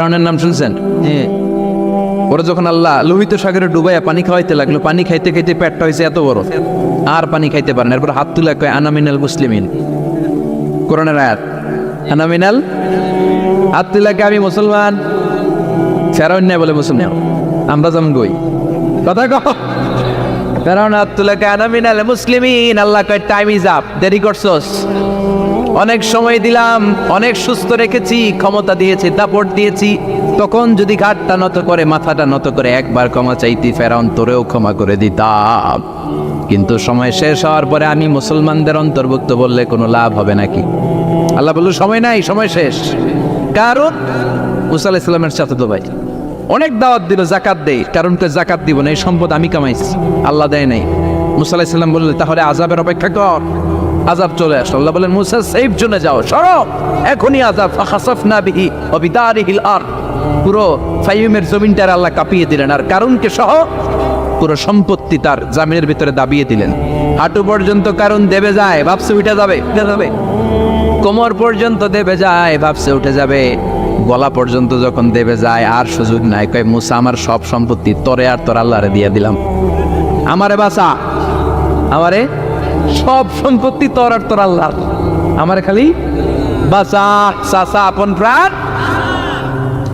ফেরাউনের নাম শুনছেন? ওরা যখন আল্লাহ লোহিত সাগরে ডুবাইয়া পানি খাওয়াইতে লাগলো, পানি খাইতে খাইতে পেটটা হয়েছে এত বড়, আর পানি খাইতে পারেন। এরপর হাত তুলে কয় আনা মিনাল মুসলিমিন, কোরআনের আয়াত, আনা মিনাল, হাত তুলে কয় আমি মুসলমান। ফেরাউন নাই বলে মুসলমান, আমরা যেমন গই কথা কও। ফেরাউন হাত তুলে কয় আনা মিনাল মুসলিমিন। আল্লাহ কয় টাইম ইজ আপ, দেরি করছস, অনেক সময় দিলাম, অনেক সুস্থ রেখেছি, ক্ষমতা দিয়েছি, দাপট দিয়েছি, তখন যদি ঘাটটা নত করে, মাথাটা নত করে একবার ক্ষমা চাইতি, ফেরাউন তোরেও ক্ষমা করে দিতাম। কিন্তু সময় শেষ হওয়ার পরে আমি মুসলমানদের অন্তর্ভুক্ত বললে কোনো লাভ হবে নাকি? আল্লাহ বলল সময় নাই, সময় শেষ। কারণ মুসা আলাইহিস সালামের চাচাতো ভাই অনেক দাওয়াত দিল, জাকাত দেই, কারণ তো জাকাত দিব না, এই সম্পদ আমি কামাইছি, আল্লাহ দেয় নাই। মুসা আলাইহিস সালাম বললেন তাহলে আযাবের অপেক্ষা কর। আযাব চলে আসলো। আল্লাহ বলেন মুসা সেফ জোনে যাও, সরো, এখনই আযাব। ফাখাসাফনা বিহি ওয়া বিদারিহিল আরদ, পুরো ফাইমের জমিনটার আল্লাহ কাঁপিয়ে দিলেন, আর কারুনকে সহ পুরো সম্পত্তি তার জামিনের ভিতরে দাবিয়ে দিলেন। হাঁটু পর্যন্ত কারুন দেবে যায়, ভাবছে উঠে যাবে, কোমর পর্যন্ত দেবে যায়, ভাবছে উঠে যাবে, গলা পর্যন্ত যখন দেবে যায় আর সুযোগ নাই। কয় মুসা আমার সব সম্পত্তি তোরে আর তোর আল্লাহরে দিয়ে দিলাম, আমারে বাঁচা, আমারে সব সম্পত্তি তোর আর তোর আল্লাহ, আমারে খালি বাঁচা, চাচা আপন প্রাণ।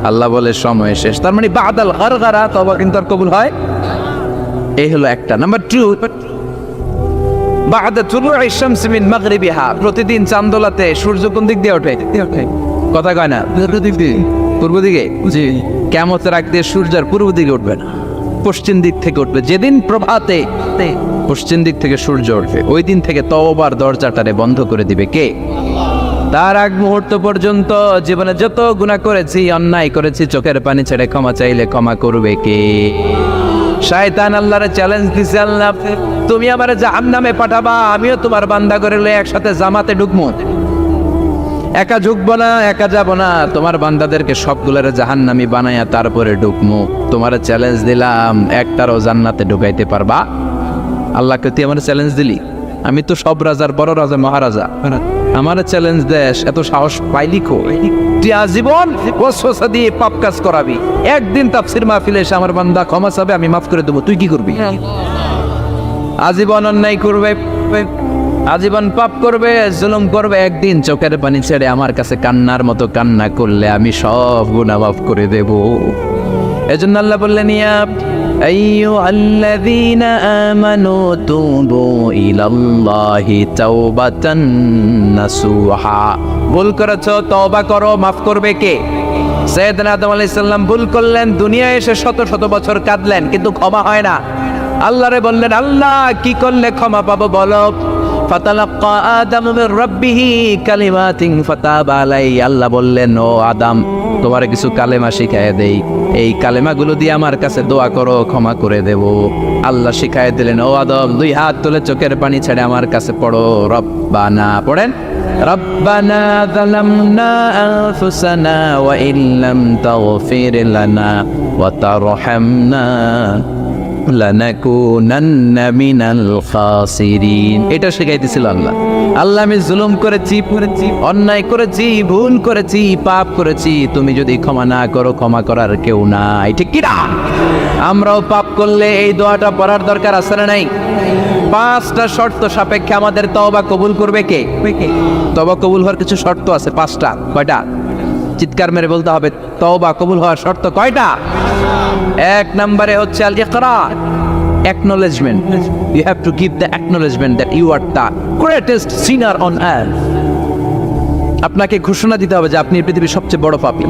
আল্লাহ বলে সময় শেষ। তার মানে বাদাল গারগারা তওবা কিন্তু আর কবুল হয়। এই হলো একটা। নাম্বার 2, বাদা তুলুই শামস মিন মাগরিবিহা, প্রতিদিন চাঁদোলাতে সূর্য কোন দিক দিয়ে ওঠে? কথা কয় না, পূর্ব দিকে। জি, কিয়ামতের আগ দিয়ে সূর্যের পূর্ব দিকে উঠবে না, পশ্চিম দিক থেকে উঠবে। যেদিন প্রভাতে পশ্চিম দিক থেকে সূর্য উঠবে, ওই দিন থেকে তওবার দরজাটারে বন্ধ করে দিবে কে? তার আগ মুহূর্ত পর্যন্ত জীবনে যত গুনাহ করেছি, অন্যায় করেছি, চোখের পানি ছেড়ে ক্ষমা চাইলে ক্ষমা করবে কে? শয়তান আল্লাহরে চ্যালেঞ্জ দিছে, আল্লাহ তুমি আমারে জাহান্নামে পাঠাবা, আমিও তোমার বান্দা করে লয়ে একসাথে জামাতে ঢুকবো, একা ঢুকবো না, একা যাব না, তোমার বান্দাদেরকে সবগুলোরে জাহান্নামী বানায়া তারপরে ঢুকমু। তোমারে চ্যালেঞ্জ দিলাম, একটারও জান্নাতে ঢুকাইতে পারবা? আল্লাহকে তুই আমার চ্যালেঞ্জ দিলি, আমি তো সব রাজার বড় রাজা, মহারাজা, আমার চ্যালেঞ্জ দেশ, এত সাহস পাইলি কই? তুই আজীবন ওয়াসওয়াসা দিয়ে পাপ কাজ করাবি, একদিন তাফসীর মাহফিলে এসে আমার বান্দা ক্ষমা চাবে, আমি মাফ করে দেবো, তুই কি করবি? আজীবন অন্যায় করবে, আজীবন পাপ করবে, জুলুম করবে, একদিন চোখের পানি ছেড়ে আমার কাছে কান্নার মতো কান্না করলে আমি সব গুনাহ মাফ করে দেব। এজন্য আল্লাহ বললেন ইয়া আইয়ুহাল্লাযীনা আমানু তুবু ইলাল্লাহি তাওবাতান নাসুহা, ভুল করেছো তওবা করো, মাফ করবে কে? সাইয়েদনা আদম আলাইহিস সালাম ভুল করলেন, দুনিয়ায় এসে শত শত বছর কাঁদলেন, কিন্তু ক্ষমা হয় না। আল্লাহরে বললেন আল্লাহ কি করলে ক্ষমা পাবো বলো? ফাতালাক্কা আদামু মির রাব্বিহি কালিমাতিন ফাতাবা আলাইহি, আল্লাহ বললেন ও আদম তোমার কিছু কালেমা শিখায় দেই, এই কালেমাগুলো দিয়ে আমার কাছে দোয়া করো, ক্ষমা করে দেব। আল্লাহ শিখায় দিলেন, ও আদম দুই হাত তুলে চোখের পানি ছেড়ে আমার কাছে পড়ো, রব্বানা, পড়েন, রব্বানা যালামনা আনফুসানা ওয়া ইল্লাম তাগফির লানা ওয়া তারহামনা লানাকুনান্না মিনাল খাসিরিন। এটা শিখাইতেছিল আল্লাহ। আল্লাহ আমি জুলুম করেছি, অন্যায় করেছি, ভুল করেছি, পাপ করেছি, তুমি যদি ক্ষমা না করো ক্ষমা করার কেউ নাই, ঠিক কি না? আমরাও পাপ করলে এই দোয়াটা পড়ার দরকার আছে না নাই? 5টা শর্ত সাপেক্ষে আমাদের তওবা কবুল করবে কে? তওবা কবুল হওয়ার কিছু শর্ত আছে, 5টা। কয়টা? চিৎকার মেরে বলতে হবে, তওবা কবুল হওয়ার শর্ত কয়টা? 1 নম্বরে হচ্ছে আল ইকরার, acknowledgement. You have to give the acknowledgement that you are the greatest sinner on earth. আপনাকে ঘোষণা দিতে হবে যে আপনি পৃথিবীর সবচেয়ে বড় পাপী।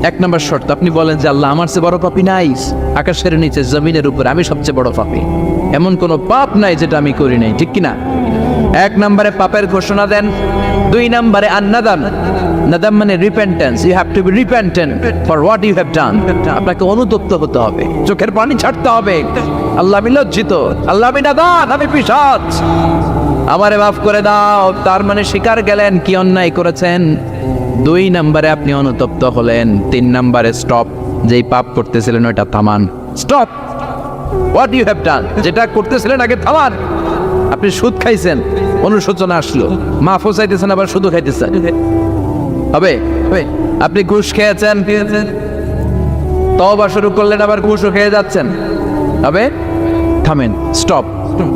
1 নম্বর শর্ত, আপনি বলেন যে আল্লাহ আমার চেয়ে বড় পাপী নাই, আকাশের নিচে জমিনের উপরে আমি সবচেয়ে বড় পাপী, এমন কোনো পাপ নাই যেটা আমি করি নাই, ঠিক কি না? 1 নম্বরে পাপের ঘোষণা দেন। 2 নম্বরে আন-নাদাম, নাদাম মানে repentance, you have to be repentant for what you have done. আপনাকে অনুতপ্ত হতে হবে, চোখের পানি ছাড়তে হবে, আল্লাহ আমি লজ্জিত, আল্লাহ আমি নাদান, আমি পিশাচ, আমারে মাফ করে দাও। তার মানে স্বীকার গেলেন কি অন্যায় করেছেন। 2 নম্বরে আপনি অনুতপ্ত হলেন। 3 নম্বরে স্টপ, যেই পাপ করতেছিলেন ওটা থামান, stop what you have done, যেটা করতেছিলেন আগে থামান। আপনি সুদ খাইছেন, অনুশোচনা আসলো, মাফও চাইতেছেন, আবার সুদও খাইতেছেন, হবে? আপনি ঘুষ খেয়েছেন, তওবা শুরু করলেন, আবার ঘুষও খেয়ে যাচ্ছেন, হবে? থামেন, স্টপ।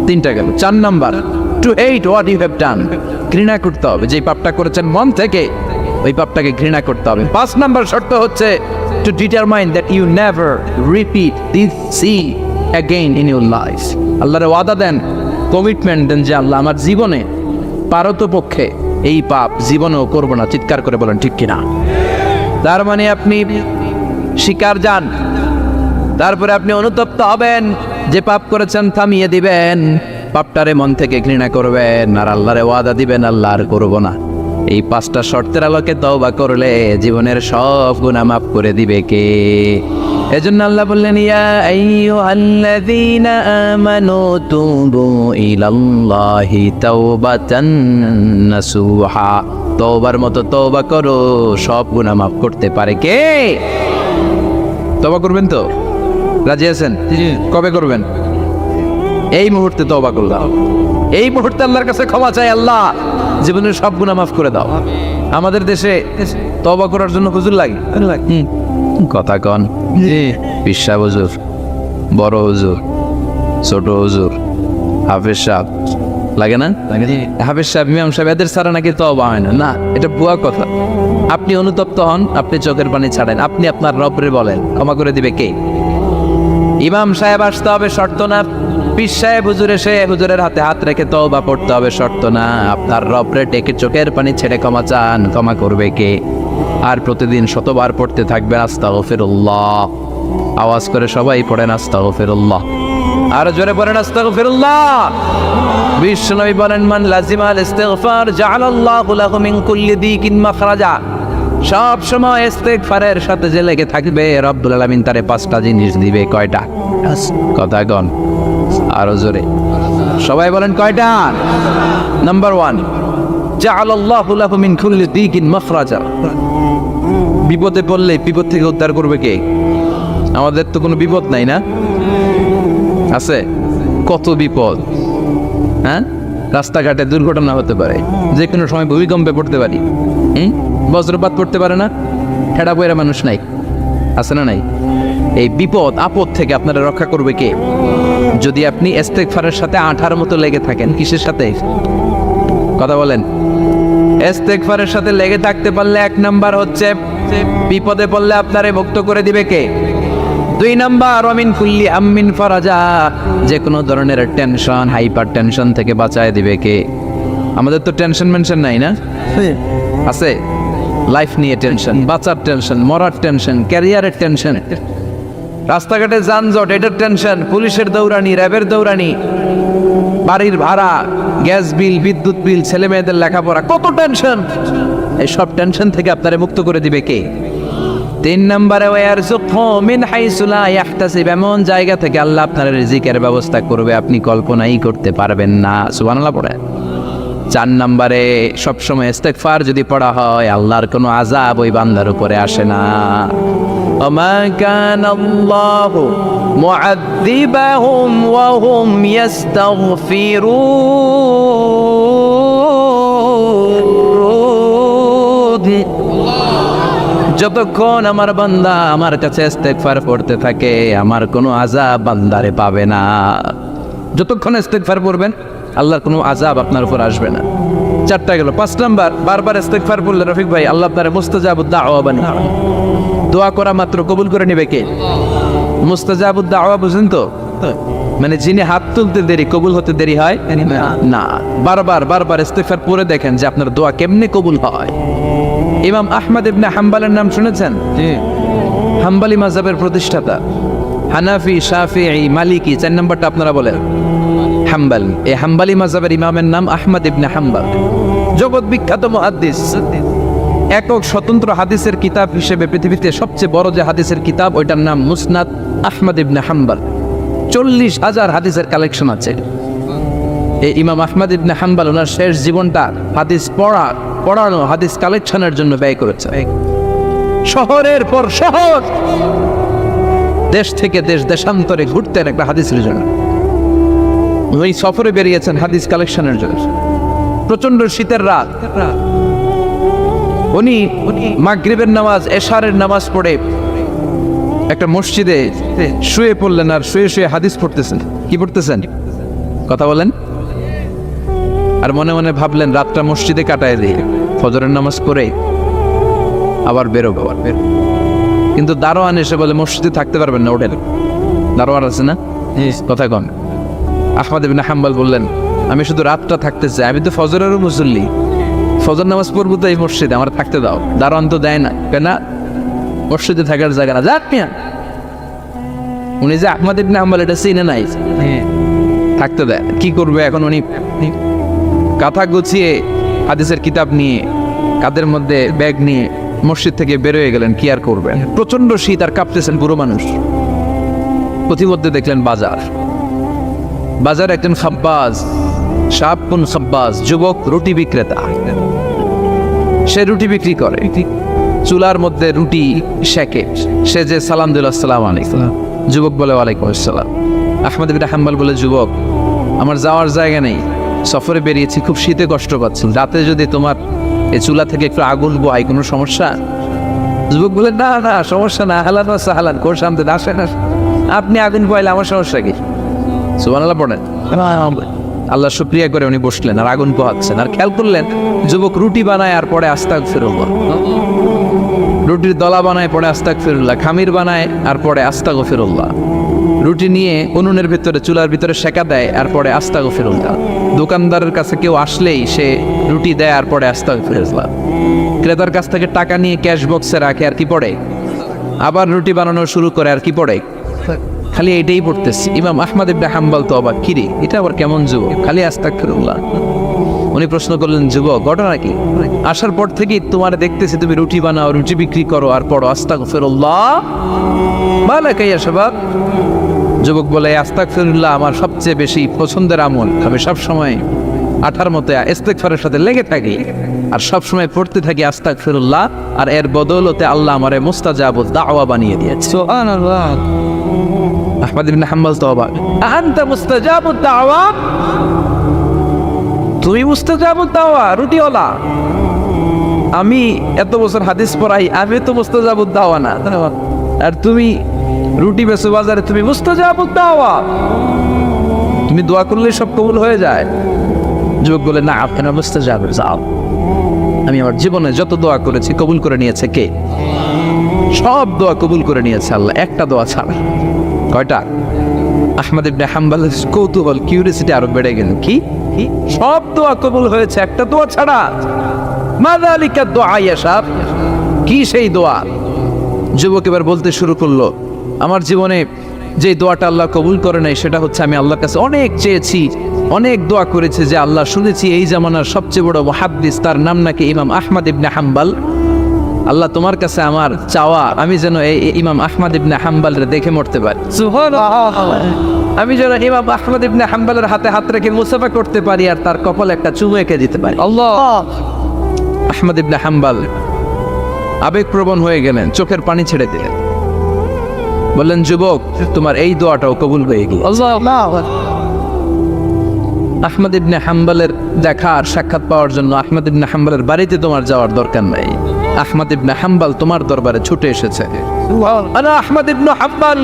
3টা গেল। 4 number, to hate what you have done. ঘৃণা করতে হবে, যে পাপটা করেছেন মন থেকে ওই পাপটাকে ঘৃণা করতে হবে। 5 নাম্বার শর্ত হচ্ছে to determine that you never repeat this sin again in your life. আল্লাহর ওয়াদা দেন, কমিটমেন্ট দেন যে আল্লাহ আমার জীবনে পারতপক্ষে এই পাপ জীবনেও করবো না। চিৎকার করে বলেন ঠিক কিনা? তার মানে আপনি শিকার যান, তারপরে আপনি অনুতপ্ত হবেন, যে পাপ করেছেন থামিয়ে দিবেন, পাপটারে মন থেকে ঘৃণা করবেন, আর আল্লাহরে ওয়াদা দিবেন আল্লাহ আর করবো না। এই 5টা শর্তের আলোকে তওবা করলে জীবনের সব গুনাহ মাফ করে দিবে কে? এজন্য আল্লাহ বললেন, ইয়া আইয়ুহাল্লাযীনা আমানু তুবু ইলাল্লাহি তাওবাতান নাসুহা। তওবার মতো তওবা করো, সব গুনাহ মাফ করতে পারে কে? তওবা করবেন তো? রাজি আছেন? কবে করবেন? এই মুহূর্তে তওবা করলাম, এই মুহূর্তে আল্লাহর কাছে ক্ষমা চাই, আল্লাহ জীবনের সব গুনাহ মাফ করে দাও। আমাদের দেশে তওবা করার জন্য হুজুর লাগে, কথা কন, পিসা হুজুর, বড় হুজুর, ছোট হুজুর, হাফেজ সাহেব লাগে না? হাফেজ সাহেব, ইমাম সাহেব, এদের ছাড়া নাকি তওবা হয় না। না, এটা ভুয়া কথা। আপনি অনুতপ্ত হন, আপনি চোখের পানি ছাড়েন, আপনি আপনার রবরে বলেন, ক্ষমা করে দিবে কে? ইমাম সাহেব আসতে হবে শর্ত না, পীর সাহেব হুজুর এসে হুজুরের হাতে হাত রেখে তওবা পড়তে হবে শর্ত না। আপনার রবরে ডেকে চোখের পানি ছেড়ে ক্ষমা চান, ক্ষমা করবে কে? আর প্রতিদিন শতবার পড়তে থাকবেন আস্তাগফিরুল্লাহ। আওয়াজ করে সবাই পড়েন আস্তাগফিরুল্লাহ, আর জোরে পড়েন আস্তাগফিরুল্লাহ। বিশ্বনবী বলেন, মান লাজিমাল ইস্তিগফার জাআলাল্লাহু লাহু মিন কুল্লি দিকিন মাখরাজা। সব সময় ইস্তিগফারের সাথে যে লেগে থাকবে, রব্বুল আলামিন তারে 5টা জিনিস দিবে। কয়টা? কথা কন আরো জোরে, সবাই বলেন কয়টা? নাম্বার 1, জাআলাল্লাহু লাহু মিন কুল্লি দিকিন মাখরাজা। বিপদে পড়লে বিপদ থেকে উদ্ধার করবে কে? আমাদের তো কোনো বিপদ নাই, না আছে? কত বিপদ, হ্যাঁ? রাস্তাঘাটে দুর্ঘটনা হতে পারে, যে কোনো সময় ভূমিকম্পে পড়তে পারি, বজ্রপাত পড়তে পারে না, ঠেড়া পয়রা মানুষ নাই, আছে না নাই? এই বিপদ আপদ থেকে আপনারা রক্ষা করবে কে? যদি আপনি ইস্তিগফারের সাথে আঠার মতো লেগে থাকেন। কিসের সাথে? কথা বলেন। ইস্তিগফারের সাথে লেগে থাকতে পারলে 1 নাম্বার হচ্ছে বিপদে পড়লে আপনারে মুক্ত করে দিবে কে? 2 নাম্বার, ওয়ামিন কুল্লি আমিন ফারাজা। যে কোনো ধরনের টেনশন, হাইপার টেনশন থেকে বাঁচায় দিবে কে? আমাদের তো টেনশন মেনশন নাই, না আছে? লাইফ নিয়ে টেনশন, বাঁচার টেনশন, মরার টেনশন, ক্যারিয়ারের টেনশন, রাস্তাঘাটে যানজট এটার টেনশন, পুলিশের দৌড়ানি, র্যাবের দৌড়ানি, বাড়ির ভাড়া, গ্যাস বিল, বিদ্যুৎ বিল, ছেলে মেয়েদের লেখাপড়া, কত টেনশন। এই সব টেনশন থেকে আপনারে মুক্ত করে দিবে কে? 3 নম্বরে, ওয়ারযুকহু মিন হাইসু লা ইয়াহতাসিব। এমন জায়গা থেকে আল্লাহ আপনার রিজিকের ব্যবস্থা করবে আপনি কল্পনাই করতে পারবেন না। সুবহানাল্লাহ পড়ে। 4 নম্বরে, সবসময় ইস্তিগফার যদি পড়া হয়, আল্লাহর কোনো আযাব ওই বান্দার উপরে আসে না। ওমা কানাল্লাহু মুআযযিবাহুম ওয়া হুম ইস্তাগফিরুন। যতক্ষণ আমার বান্দা আমার কাছে ইস্তিগফার পড়তে থাকে, আমার কোনো আযাব বান্দারে পাবে না। যতক্ষণ ইস্তিগফার পড়বেন, আল্লাহর কোনো আযাব আপনার উপর আসবে না। 4টা গেল। 5 নাম্বার, বারবার ইস্তিগফার পড়লে রফিক ভাই আল্লাহ আপনারে মুস্তাজাবুদ দাওয়া বানাবে। দোয়া করা মাত্র কবুল করে নেবে কে? মুস্তাজাবুদ দাওয়া বুঝেন তো? মানে যিনি হাত তুলতে দেরি কবুল হতে দেরি হয় না। বারবার ইস্তিগফার পড়ে দেখেন যে আপনার দোয়া কেমনে কবুল হয়। ইমাম আহমদ ইবনে হাম্বলের নাম শুনেছেন? হাম্বলি মাযহাবের প্রতিষ্ঠাতা। হানাফি, শাফিঈ, মালিকি, 4 নম্বরটা আপনারা বলেন। হাম্বল, এই হাম্বলি মাযহাবের ইমামের নাম আহমদ ইবনে হাম্বল, জগৎ বিখ্যাত মুহাদ্দিস। একক স্বতন্ত্র হাদিসের কিতাব হিসেবে পৃথিবীতে সবচেয়ে বড় যে হাদিসের কিতাব, ওইটার নাম মুসনাদ আহমদ ইবনে হাম্বল। 40,000 হাদিসের কালেকশন আছে। এই ইমাম আহমদ ইবনে হাম্বল ওনার শেষ জীবনটা হাদিস পড়ানো, হাদিস কালেকশনের জন্য ব্যয় করেছে। শহরের পর শহর, দেশ থেকে দেশ, দেশান্তরে ঘুরতেন একটা হাদিসের জন্য। ওই সফরে বেরিয়েছেন হাদিস কালেকশনের জন্য। প্রচন্ড শীতের রাত, উনি মাগরিবের নামাজ এশারের নামাজ পড়ে একটা মসজিদে শুয়ে পড়লেন, আর শুয়ে শুয়ে হাদিস পড়তেছেন। কি পড়তেছেন? কথা বলেন। আর মনে মনে ভাবলেন রাতটা মসজিদে কাটায় দিয়ে ফজরের নামাজ করে আবার বেরোবো। কিন্তু দারোয়ান এসে বলে মসজিদে থাকতে পারবেন না, ওঠেন। দারোয়ান আছে না, কথা কন। আহমদ ইবনে হাম্বল বললেন আমি শুধু রাতটা থাকতে চাই, আমি তো ফজরেরও মুসল্লি, ফজর নামাজ পড়বো তো এই মসজিদে, আমার থাকতে দাও। দারোয়ান তো দেয় না, কেন? মসজিদে থাকার জায়গা না, যাক মিয়া। উনি যে আহমদ ইবনে হাম্বল এটা চিনে নাই, থাকতে দেয়। কি করবে এখন? উনি কাঁথা গুছিয়ে হাদিসের কিতাব নিয়ে কাদের মধ্যে ব্যাগ নিয়ে মসজিদ থেকে বেরোয় গেলেন। কি আর করবেন, প্রচন্ড শীত, আর কাঁপতেছেন বুড়ো মানুষ। পথিমধ্যে দেখলেন বাজার একজন খাব্বাজ, শাবকুন খাব্বাজ, যুবক রুটি বিক্রেতা। সে রুটি বিক্রি করে, চুলার মধ্যে রুটি সেকে। সে যে সালাম দিল আসসালামু আলাইকুম, যুবক বলে ওয়ালাইকুম আসসালাম। আহমদ ইবনে হাম্বল বলে যুবক আমার যাওয়ার জায়গা নেই, সফরে বেরিয়েছি, খুব শীতে কষ্ট পাচ্ছি, রাতে যদি তোমার এই চুলা থেকে একটু আগুন বোয়াই কোনো সমস্যা? যুবক বলে না না সমস্যা না, হালান সাহালান, কোর সামনে আসেন, আপনি আগুন বোয়াইলে আমার সমস্যা কি? সুবহানাল্লাহ পড়েন। আল্লাহ শুকরিয়া করে উনি বসলেন আর আগুন পোহাচ্ছেন। আর খেয়াল করলেন যুবক রুটি বানায় আর পরে আস্তাগফিরুল্লাহ, রুটির দলা বানায় পরে আস্তাগফিরুল্লাহ, খামির বানায় আর পরে আস্তাগফিরুল্লাহ, রুটি নিয়ে উনুনের ভিতরে চুলার ভিতরে সেকা দেয় আর পরে আস্তাগফিরুল্লাহ। দোকানদারের কাছে কেউ আসলেই সে রুটি দেয় আর পরে আস্তাগফিরুল্লাহ। ক্রেতার কাছ থেকে টাকা নিয়ে ক্যাশ বক্সে রাখে আর কি পড়ে? আবার রুটি বানানো শুরু করে আর কি পড়ে? খালি এটাই পড়তেছি। ইমাম আহমদ ইবনে হাম্বল তো অবাক, কিরে এটা আবার কেমন যুবক, খালি আস্তাগফিরুল্লাহ। উনি প্রশ্ন করলেন যুবক ঘটনা কি? আসার পর থেকেই তোমার দেখতেছি তুমি রুটি বানাও, রুটি বিক্রি করো আর পড়ো আস্তাগফিরুল্লাহ। মালাকা ইয়া শাবাব। যুবক বলে আস্তাগফিরুল্লাহ আমার সবচেয়ে বেশি পছন্দের আমল, আমি সবসময় আঠার মতো ইস্তেগফারের সাথে লেগে থাকি আর সবসময় পড়তে থাকি আস্তাগফিরুল্লাহ, আর এর বদৌলতে আল্লাহ আমারে মুস্তাজাবুদ দাওয়া বানিয়ে দিয়েছে। সুবহানাল্লাহ। আহমদ ইবনে হাম্বল তো অবাক, আনতা মুস্তাজাবুদ দাওয়া, তুমি মুস্তাজাবুদ দাওয়া রুটিওয়ালা? আমি এত বছর হাদিস পড়াই, আমি তো মুস্তাজাবুদ দাওয়া না, আর তুমি রুটি বেচো বাজারে, তুমি মুস্তাজাবুদ দাওয়া, তুমি দোয়া করলে সব কবুল হয়ে যায়? যুবক বলে না আপনারা মুস্তাজাবুদ দাওয়া, আমি আমার জীবনে যত দোয়া করেছি কবুল করে নিয়েছে কে? সব দোয়া কবুল করে নিয়েছে আল্লাহ, একটা দোয়া ছাড়া। কয়টা? আহমদ ইবনে হাম্বলের কৌতূহল, কিউরিয়াসিটি আরো বেড়ে গেল। কি সব দোয়া কবুল হয়েছে একটা দোয়া ছাড়া? মাযালিকা দুআ ইয়া শাব, কি সেই দোয়া? যুবক এবার বলতে শুরু করলো আমার জীবনে যে দোয়াটা আল্লাহ কবুল করে নাই সেটা হচ্ছে আমি আল্লাহর কাছে অনেক চেয়েছি, অনেক দোয়া করেছে যে আল্লাহ শুনেছি এই জামানার সবচেয়ে বড় মুহাদ্দিস, তার নাম নাকি ইমাম আহমদ ইবনে হাম্বল। আল্লাহ তোমার কাছে আমার চাওয়া আমি যেন এই ইমাম আহমদ ইবনে হাম্বলরে দেখে মরতে পারি। সুবহানাল্লাহ। আমি যেন ইমাম আহমদ ইবনে হাম্বলের হাতে হাত রেখে মুসাফা করতে পারি আর তার কপালে একটা চুমু এঁকে দিতে পারি। আল্লাহ। আহমদ ইবনে হাম্বল আবেগপ্রবণ হয়ে গেলেন, চোখের পানি ছেড়ে দিলেন, বললেন যুবক তোমার এই দোয়াটাও কবুল হয়ে গেল। আহমদ ইবনে হাম্বলের দেখা আর সাক্ষাৎ পাওয়ার জন্য আহমদ ইবনে হাম্বলের বাড়িতে তোমার যাওয়ার দরকার নাই, আহমদ ইবনে হাম্বল তোমার দরবারে ছুটে এসেছে। আনা আহমদ ইবনে হাম্বল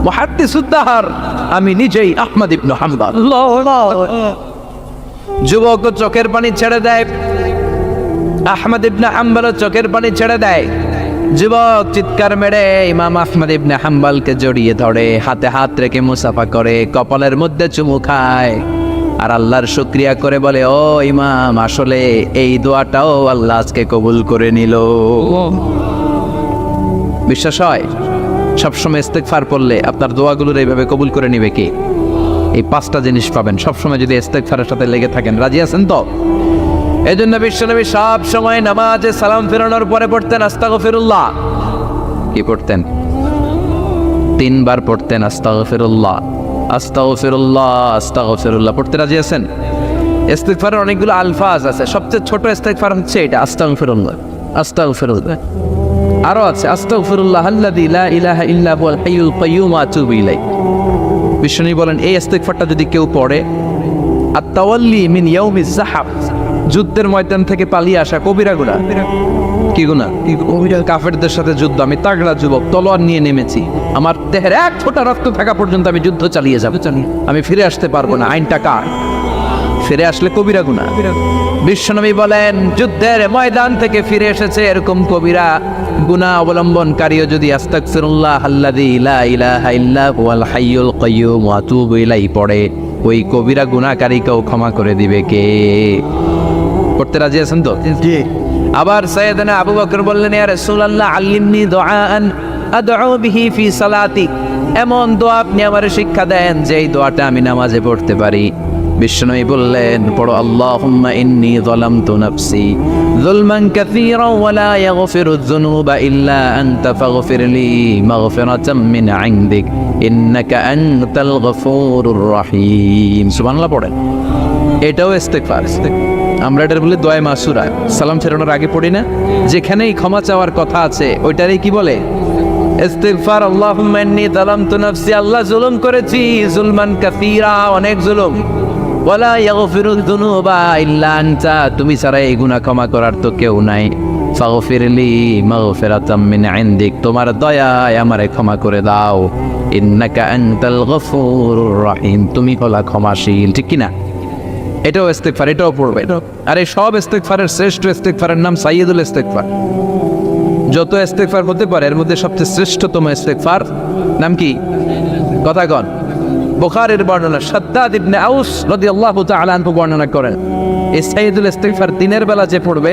মুহাদ্দিসুদ দাহর, আমি নিজেই আহমদ ইবনে হাম্বল। যুবক চোখের পানি ছেড়ে দেয়, আহমদ ইবনে হাম্বল চোখের পানি ছেড়ে দেয়। যুবক চিৎকার মেরে ইমাম আহমদ ইবনে হাম্বলকে জড়িয়ে ধরে, হাতে হাত রেখে মুসাফা করে, কপালের মধ্যে চুমু খায় আর আল্লাহর শুকরিয়া করে বলে ও ইমাম আসলে এই দোয়াটাও আল্লাহ আজকে কবুল করে নিল। বিশ্বাস হয় সবসময় ইস্তেগফার পড়লে আপনার দোয়াগুলোর এইভাবে কবুল করে নিবে কি? এই পাঁচটা জিনিস পাবেন সবসময় যদি ইস্তেগফারের সাথে লেগে থাকেন। রাজি আছেন তো? এই জন্য বিশ্বনবী সব সময় নামাজে সালাম ফেরানোর পরে পড়তেন আস্তাগফিরুল্লাহ। কি পড়তেন? 3 বার পড়তেন আস্তাগফিরুল্লাহ, আস্তাগফিরুল্লাহ, আস্তাগফিরুল্লাহ। পড়তে রাজি আছেন? ইস্তিগফারের অনেকগুলো আলফাজ আছে, সবচেয়ে ছোট ইস্তিগফার হচ্ছে এটা আস্তাগফিরুল্লাহ, আস্তাগফিরুল্লাহ। আরো আছে আস্তাগফিরুল্লাহ আল্লাযী লা ইলাহা ইল্লা হুয়াল হাইয়ুল কাইয়্যুম ওয়া আতুবু ইলাইহি। বিশ্বনবী বলেন এই ইস্তিগফারটা যদি কেউ পড়ে আত-তাওয়াল্লি মিন ইয়াউমিজ যাহাব, যুদ্ধের ময়দান থেকে পালিয়ে আসা কবিরা গুনাহ। কি গুনাহ? কাফেরদের সাথে যুদ্ধ, আমি তাগড়া যুবক, তলোয়ার নিয়ে নেমেছি, আমার দেহের এক ফোঁটা রক্ত থাকা পর্যন্ত আমি যুদ্ধ চালিয়ে যাব, আমি ফিরে আসতে পারবো না, আইনটা কার? ফিরে আসলে কবিরা গুনাহ। বিশ্বনবী বলেন যুদ্ধের ময়দান থেকে ফিরে এসেছে এরকম কবিরা গুনাহ অবলম্বনকারীও যদি আস্তাগফিরুল্লাহ আল্লাযী লা ইলাহা ইল্লা হুয়াল হাইয়ুল কাইয়্যুম ওয়া আতুবু ইলাইহি পড়ে, ওই কবিরা গুনাহকারীকেও ক্ষমা করে দিবে কে? করতে রাজি আছেন তো? জি। আবার সাইয়েদনা আবু বকর বললেন, ইয়া রাসূলুল্লাহ আল্লিমনি দুআআন আদউ বিহি ফি সালাতি, এমন দোয়া আপনি আমারে শিক্ষা দেন যে এই দোয়াটা আমি নামাজে পড়তে পারি। বিশ্বনবী বললেন, পড়ো আল্লাহুম্মা ইন্নী যালামতু নাফসি যুলমান কাসীরান ওয়া লা ইয়াগফিরুয যুনুবা ইল্লা আনতা ফাগফিরলি মাগফিরাতাম মিন ইনদিক ইন্নাকা আনতাল গফুরুর রহিম। সুবহানাল্লাহ পড়েন। এটাও ইস্তেগফার। আমরা এটার বলে দোয়া মাসুরা, সালাম ফেরানোর আগে পড়ি না? যেখানেই ক্ষমা চাওয়ার কথা আছে ওইটারই কি বলে? ইস্তিগফার। আল্লাহুম্মা ইন্নী যালামতু নাফসি, আল্লাহ জুলুম করেছি, যুলমান কাসীরা, অনেক জুলুম, ওয়ালা ইয়াগফিরুয যুনুবা ইল্লা আনতা, তুমি ছাড়া এই গুনাহ ক্ষমা করার তো কেউ নাই, ফাগফিরলি মাগফিরাতাম মিন ইনদিক, তোমার দয়ায় আমারে ক্ষমা করে দাও, ইন্নাকা আনতাল গফুরুর রহিম, তুমি হলা ক্ষমাশীল। ঠিক কি না? এটাও ইস্তেগফার, এটাও পড়বে। আর এই সব ইস্তেগফারের শ্রেষ্ঠ ইস্তেগফারের নাম সাইয়্যিদুল ইস্তেগফার। যত ইস্তেগফার হতে পারে এর মধ্যে সবচেয়ে শ্রেষ্ঠতম ইস্তেগফার নাম কি? কথা কন। বুখারীর বর্ণনা, শাদ্দাদ ইবনে আউস রাদিয়াল্লাহু তাআলা আনহু বর্ণনা করেন, এই সাইয়্যিদুল ইস্তেগফার দিনের বেলা যে পড়বে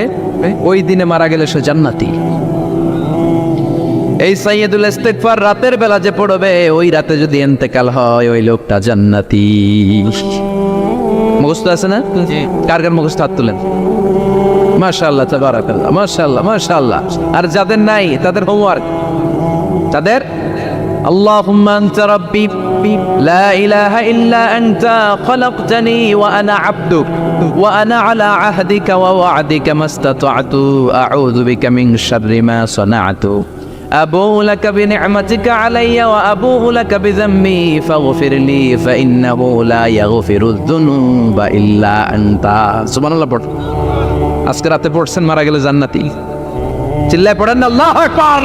ওই দিনে মারা গেলে সে জান্নাতি। এই সাইয়্যিদুল ইস্তেগফার রাতের বেলা যে পড়বে ওই রাতে যদি ইন্তেকাল হয় ওই লোকটা জান্নাতি। মুখস্থ আছে না? কার কার মুখস্থ হাত তুলেন। মাশাআল্লাহ, তাবারাকাল্লাহ, মাশাআল্লাহ, মাশাআল্লাহ। আর যাদের নাই তাদের হোমওয়ার্ক, তাদের আল্লাহুম্মা আনতা রাব্বি লা ইলাহা ইল্লা আনতা খলাকতানি ওয়া আনা আবদুক ওয়া আনা আলা আহদিকা ওয়া ওয়া'দিকা মাস্তাতা'তু আউযু বিকা মিন শাররি মা সানা'তু আবুউ লাকা বিনি'মাতিকা আলাইয়া ওয়া আবুউ লাকা বিযামবি ফাগফিরলি ফাইন্নাহু লা ইয়াগফিরুয যুনুবা ইল্লা আনতা। সুবহানাল্লাহ পড়। আজকে রাতে পড়ছেন, মারা গেলে জান্নাতি। চিল্লায় পড়েন না আল্লাহু আকবার।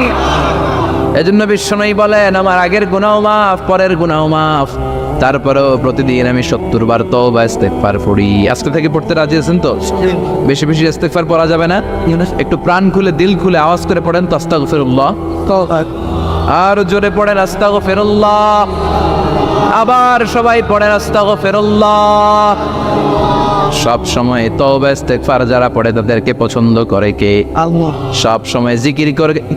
এজন্য বিশ্বনবী বলেন, আমার আগের গুনাহ মাফ, পরের গুনাহ মাফ, তারপরেও প্রতিদিন আমি 70 বার তওবা ইস্তেগফার পড়ি। আজকে থেকে পড়তে রাজি আছেন তো? বেশি বেশি ইস্তেগফার পড়া যাবে না? একটু প্রাণ খুলে দিল খুলে আওয়াজ করে পড়েন তো আস্তাগফিরুল্লাহ। আর জোরে পড়েন আস্তাগফিরুল্লাহ। আবার সবাই পড়েন আস্তাগফিরুল্লাহ। সব সময় তওবা ইস্তেগফার যারা পড়ে তাদেরকে পছন্দ করে কে? আল্লাহ। সব সময় জিকির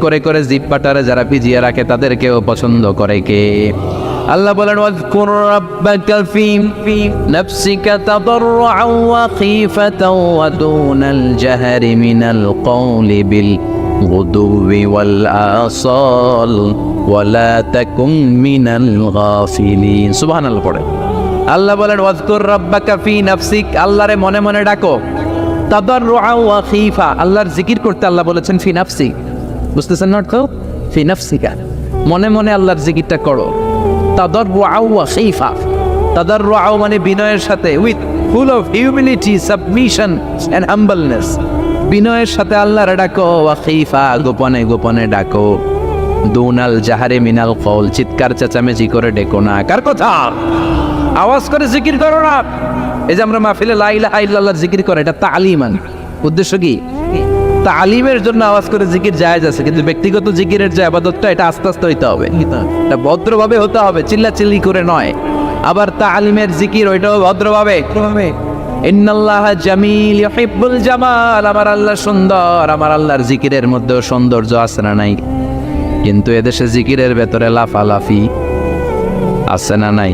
করে করে জিহ্বাটারে যারা ভিজিয়ে রাখে তাদেরকেও পছন্দ করে কে? আল্লাহ বলেন, ওয়াযকুর রাব্বাকা ফি নাফসিকা তাদাররুআন ওয়া খীফাতান ওয়া দুনাল জাহরি মিনাল কওলি বিল গুদুওয়ি ওয়াল আসাল ওয়া লা তাকুন মিনাল গাফিলিন। সুবহানাল্লাহ পড়ে। আল্লাহ বলেন, ওয়াযকুর রাব্বাকা ফি নাফসিক, আল্লাহরে মনে মনে ডাকো, তাদাররুআন ওয়া খীফা, আল্লাহর জিকির করতে আল্লাহ বলেছেন ফি নাফসিক। বুঝতেছেন না তো? ফি নাফসিকা, মনে মনে আল্লাহর জিকিরটা করো। তাদাররুআন ওয়া খীফা, তাদাররুআন মানে বিনয়ের সাথে, with full of humility, submission and humbleness, বিনয়ের সাথে আল্লাহরে ডাকো। ওয়া খীফা, গোপনে গোপনে ডাকো। দুনাল জাহারে মিনাল কওল, চিৎকার চেঁচামেচি করে ডেকো না। কার কথা? আওয়াজ করে জিকির করো না। এই যে আমরা মাহফিলে লা ইলাহা ইল্লাল্লাহর জিকির করে, এটা তালিমান। উদ্দেশ্য কি? তালিমের জন্য আওয়াজ করে জিকির জায়েজ আছে, কিন্তু ব্যক্তিগত জিকিরের যে ইবাদতটা এটা আস্তে আস্তে হইতে হবে, এটা ভদ্রভাবে হতে হবে, চিল্লাচিল্লি করে নয়। আবার তালিমের জিকির ওইটাও ভদ্রভাবে। ইন্নাল্লাহা জামিল ইউহিব্বুল জামাল, আমার আল্লাহ সুন্দর, আমার আল্লাহর জিকিরের মধ্যেও সৌন্দর্য আছে না নাই? কিন্তু এদেশে জিকিরের ভেতরে লাফালাফি আছে না নাই?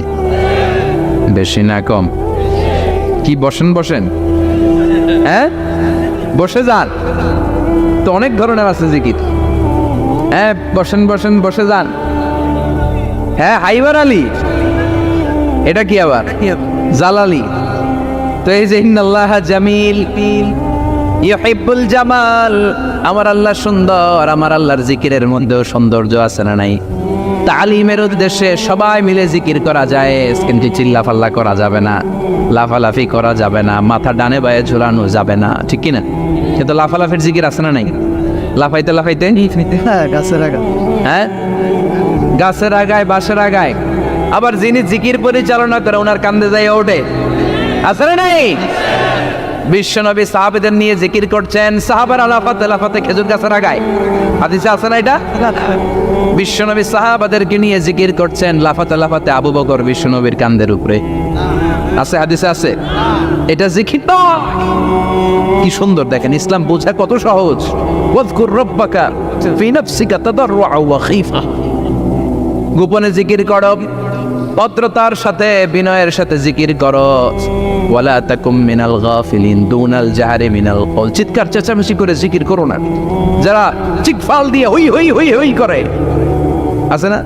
বেশি না কম? কি বসেন বসেন, হ্যাঁ বসে যান তো, অনেক ধরনের আছে জিকির। হ্যাঁ বসেন বসেন, বসে যান। হ্যাঁ হাইবার আলী, এটা কি আবার জালালি? তো এই যে ইন্নাল্লাহা জামিল ইউহিব্বুল জামাল, আমার আল্লাহ সুন্দর, আমার আল্লাহর জিকিরের মধ্যেও সৌন্দর্য আছে না নাই? তালিমের উদ্দেশ্যে সবাই মিলে জিকির করা যায়, কিন্তু চিল্লাফাল্লা করা যাবে না, লাফালাফি করা যাবে না, মাথা ডানে বায়ে ঝুলানো যাবে না, ঠিক কিনা? কিন্তু লাফালাফির জিকির আছে না নাই? লাফাইতে লাফাইতে হ্যাঁ গাছের আগায় বাঁশের আগায়। আবার যিনি জিকির পরিচালনা করে ওনার কান্দে যায় ওঠে, আছে না নাই? বিশ্বনবী সাহাবাদের নিয়ে জিকির করছেন, সাহাবার লাফাতে লাফাতে খেজুর গাছের আগায়, হাদিসে আছে না এটা? বিশ্বনবী সাহাবাদেরকে নিয়ে জিকির করছেন, লাফাতে লাফাতে আবু বকর বিশ্বনবীর কান্দের উপরে, আছে হাদিসে আছে। এটা জিকির না? কি সুন্দর দেখেন, ইসলাম বোঝা কত সহজ। ওয়াজকুর রাব্বাকা ফি নাফসিকা তাদাররুআ ওয়া খীফা, গোপনে জিকির করো, ভদ্রতার সাথে বিনয়ের সাথে জিকির করো। ওয়ালা তাকুম মিনাল গাফিলিন দুনাল জাহরি মিনাল কওল, চিৎকার চেঁচামেচি করে জিকির করো না। যারা চিকফাল দিয়ে হই হই হই হই করে, আছে না?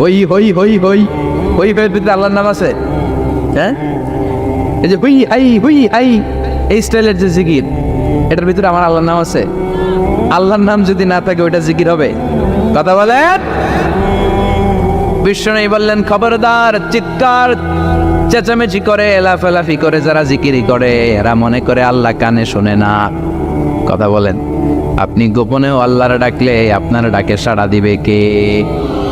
হই হই হই হই হই হই ভিতরে আল্লাহর নাম আছে, হ্যাঁ? এই যে হুই হাই এই স্টাইলের যে জিকির, এটার ভিতরে আমার আল্লাহর নাম আছে? আল্লাহর নাম যদি না থাকে ওইটা জিকির হবে? কথা বলেন। বিষ্ণু বললেন, খবরদার, চিৎকার চেঁচামেচি করে লাফালাফি করে যারা জিকিরি করে এরা মনে করে আল্লাহ কানে শোনে না। কথা বলেন। আপনি গোপনেও আল্লাহর ডাকলে আপনার ডাকে সাড়া দিবে কে?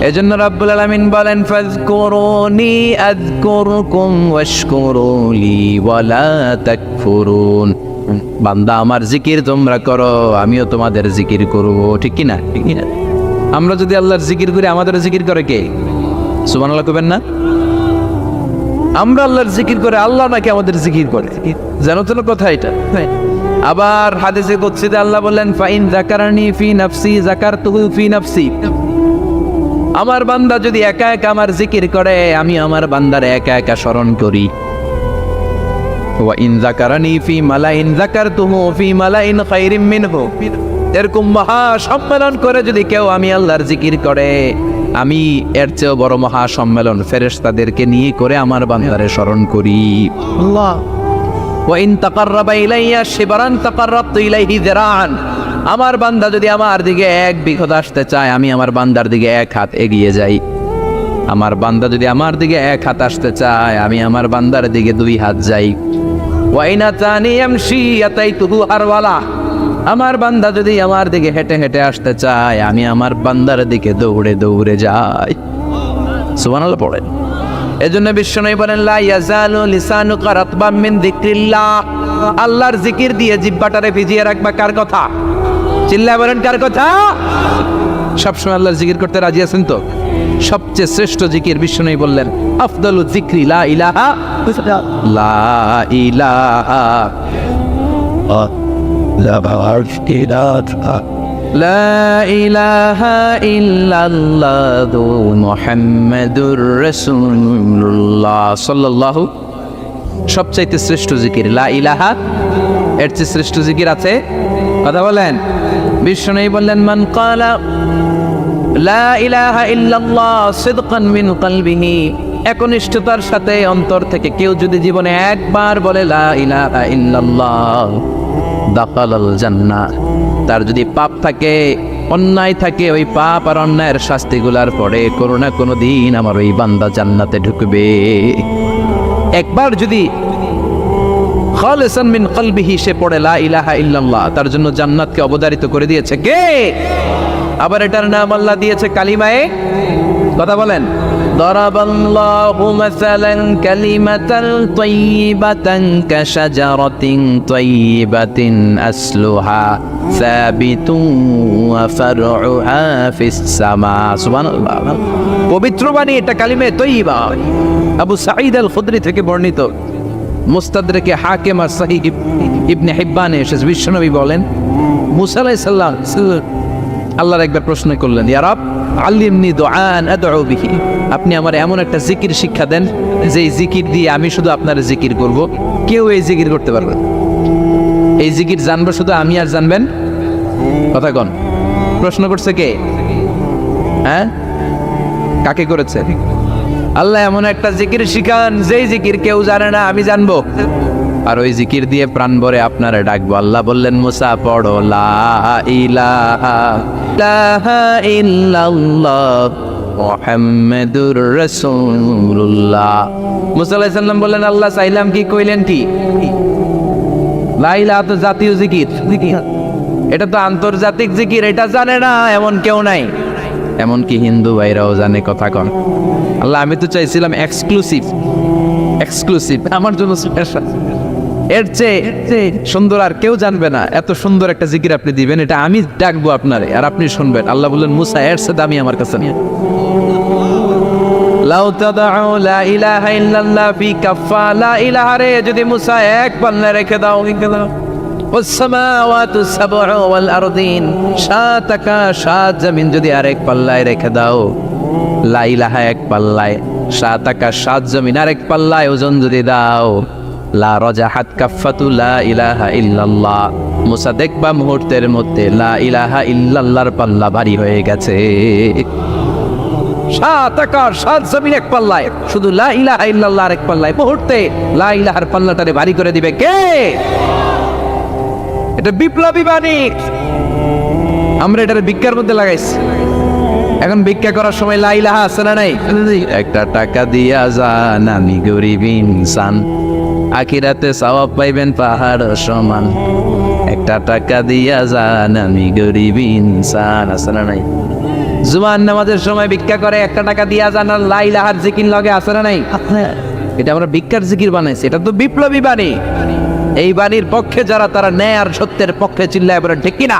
এজন্য রাব্বুল আলামিন বলেন, ফাযকুরুনি আযকুরকুম ওয়াশকুরুলি ওয়ালা তাকফুরুন। বান্দা আমার জিকির তোমরা করো, আমিও তোমাদের জিকির করব, ঠিক কি না? ঠিক কি না? আমরা যদি আল্লাহর জিকির করি, আমাদের জিকির করে কে? সুবহানাল্লাহ কইবেন না? আমরা আল্লাহর জিকির করে, আল্লাহ নাকি আমাদের জিকির করে? জানো তো না কথা এটা? আবার হাদিসে কুদসিতে আল্লাহ বললেন, ফাইন যাকারানি ফি নাফসি যাকারতুহু ফি নাফসি। আমার বান্দা যদি একা একা আমার জিকির করে, আমি আমার বান্দার একা একা স্মরণ করি। ওয়া ইন যাকারানি ফি মালাইন যাকারতুহু ফি মালাইন খায়রিম মিনহু। এরকম মহা সম্মেলন করে যদি কেউ আমি আল্লাহর জিকির করে, আমি এর চেয়েও বড় মহা সম্মেলন ফেরেশতাদেরকে নিয়ে করে আমার বান্দারে স্মরণ করি। আল্লাহ ওয়া ইন তাকাররাবা ইলাইয়া শিবরান তাকাররাবতু ইলাইহি যিরাআন। আমার বান্দা যদি আমার দিকে এক বিঘত আসতে চায়, আমি আমার বান্দার দিকে এক হাত এগিয়ে যাই। আমার বান্দা যদি আমার দিকে এক হাত আসতে চায়, আমি আমার বান্দার দিকে দুই হাত যাই। ওয়া ইন আতানি ইয়ামশি আতাইতুহু হারওয়ালা। আমার বান্দা যদি আমার দিকে হেঁটে হেঁটে আসতে চায়, আমি আমার বান্দার দিকে দৌড়ে দৌড়ে যাই। সুবহানাল্লাহ পড়েন। এজন্য বিশ্বনবী বলেন, লা ইয়াজালু লিসানুকা রাতবাম মিন যিকরিল্লাহ। আল্লাহর জিকির দিয়ে জিহ্বাটারে ভিজিয়ে রাখবা। কার কথা? চিল্লায় বলেন, কার কথা? সবসময় আল্লাহর জিকির করতে রাজি আছেন তো? সবচেয়ে শ্রেষ্ঠ জিকির বিশ্বনবী বললেন, আফদালু যিকরি লা ইলাহা লা ইলাহা লা ইলাহা ইল্লাল্লাহু মুহাম্মাদুর রাসূলুল্লাহ সাল্লাল্লাহু। সবচাইতে শ্রেষ্ঠ জিকির লা ইলাহা। এর চেয়ে শ্রেষ্ঠ জিকির আছে? কথা বলেন। বিশ্বনবী বললেন, মান ক্বালা লা ইলাহা ইল্লাল্লাহ সিদকান মিন কলবিহি। একনিষ্ঠতার সাথে অন্তর থেকে কেউ যদি জীবনে একবার বলে লা ইলাহা ইল্লাল্লাহ, দাখালাল জান্নাহ। তার যদি পাপ থাকে, অন্যায় থাকে, ওই পাপ আর অন্যায়ের শাস্তিগুলার পরে কোনো না কোনো দিন আমার ওই বান্দা জান্নাতে ঢুকবে। একবার যদি খালিসান মিন কলবিহি সে পড়ে লা ইলাহা ইল্লাল্লাহ, তার জন্য জান্নাতকে অবধারিত করে দিয়েছে কে? আবার এটার নাম আল্লাহ দিয়েছে কালিমায়ে। কথা বলেন। দরাবাল্লাহু মাসালান কালিমাতাল তাইয়িবাতান কাশাজারাতিন তাইয়িবাতিন আসলুহা সাবিতুন ওয়া ফারউহা ফিস সামা। সুবহানাল্লাহ। পবিত্র বাণী এটা কালিমে তাইয়িবা। আবু সাঈদ আল খুদরি থেকে বর্ণিত, মুস্তাদরাকে হাকিম আর সহিহ ইবনে হিব্বানে এসেছে। বিশ্বনবী বলেন, মুসা আলাইহিস সালাম আল্লাহর একবার প্রশ্ন করলেন, ইয়া রাব আল্লিমনি দুআন আদউ বিহি। আপনি আমার এমন একটা জিকির শিক্ষা দেন যে জিকির দিয়ে আমি শুধু আপনার জিকির করব, কেউ এই জিকির করতে পারবে না। এই জিকির জানবো শুধু আমি, আর জানবেন কথা কোন? প্রশ্ন করছে কে? হ্যাঁ, কাকে করেছে? আল্লাহ এমন একটা জিকির শিখান যেই জিকির কেউ জানে না, আমি জানবো, আর ওই জিকির দিয়ে প্রাণ ভরে আপনারা ডাকবো। আল্লাহ বললেন, মুসা পড়ো লা ইলাহা ইল্লাল্লাহ মুহাম্মাদুর রাসূলুল্লাহ। মুসা আলাইহিস সালাম বললেন, আল্লাহ চাইলাম কি, কইলেন কি? লা ইলাহা তো জাতীয় জিকির, এটা তো আন্তর্জাতিক জিকির, এটা জানে না এমন কেউ নাই। এমনকি হিন্দু ভাইরাও জানে, কথা কন। আল্লাহ আমি তো চাইছিলাম এক্সক্লুসিভ, আমার জন্য স্পেশাল, এর চেয়ে সুন্দর আর কেউ জানবে না। এত সুন্দর একটা জিকির আপনি দিবেন, এটা আমি ডাকবো আপনারে আর আপনি শুনবেন। আল্লাহ বললেন, মুসা এর চেয়ে দামি আমার কাছে নেই। লাউ তাদউ লা ইলাহা ইল্লাল্লাহ ফি কাফা, লা ইলাহা রে যদি মুসা এক পাল্লায় রেখে দাও, ওয়াস সামাওয়াতু সাবউ ওয়াল আরদিন, সাত আকাশ সাত জমিন যদি আরেক পাল্লায় রেখে দাও, লা ইলাহা এক পাল্লায়, সাত আকাশ সাত জমিন আরেক পাল্লায় ওজন যদি দাও, লা রাজাহাত কাফাতু লা ইলাহা ইল্লাল্লাহ, মুসা দেখবা মুহূর্তের মধ্যে লা ইলাহা ইল্লাল্লাহর পাল্লা ভারী হয়ে গেছে। সাত আকাশ সাত জমিন এক পাল্লায়, শুধু লা ইলাহা ইল্লাল্লাহ এক পাল্লায়, মুহূর্তে লা ইলাহার পাল্লাটারে ভারী করে দিবে কে? এটা বিপ্লবী বাণী। আমরা এটার ভিক্ষার মধ্যে লাগাইছি। এখন ভিক্ষা করার সময় লা ইলাহা আছে না নাই? একটা টাকা দিয়া যান, আমি গরিব ইনসান, আখিরাতে সওয়াব পাইবেন পাহাড় সমান। একটা টাকা দিয়া যান, আমি গরিব ইনসান, আছে না নাই? জুমার নামাজের সময় ভিক্ষা করে, একটা টাকা দিয়া যান, আর লা ইলাহার জিকির লগে, আছে না নাই? এটা আমরা ভিক্ষার জিকির বানাইছি, এটা তো বিপ্লবী বাণী। এই বাণীর পক্ষে যারা, তারা ন্যায় আর সত্যের পক্ষে চিল্লায় বলেন ঠিক কিনা?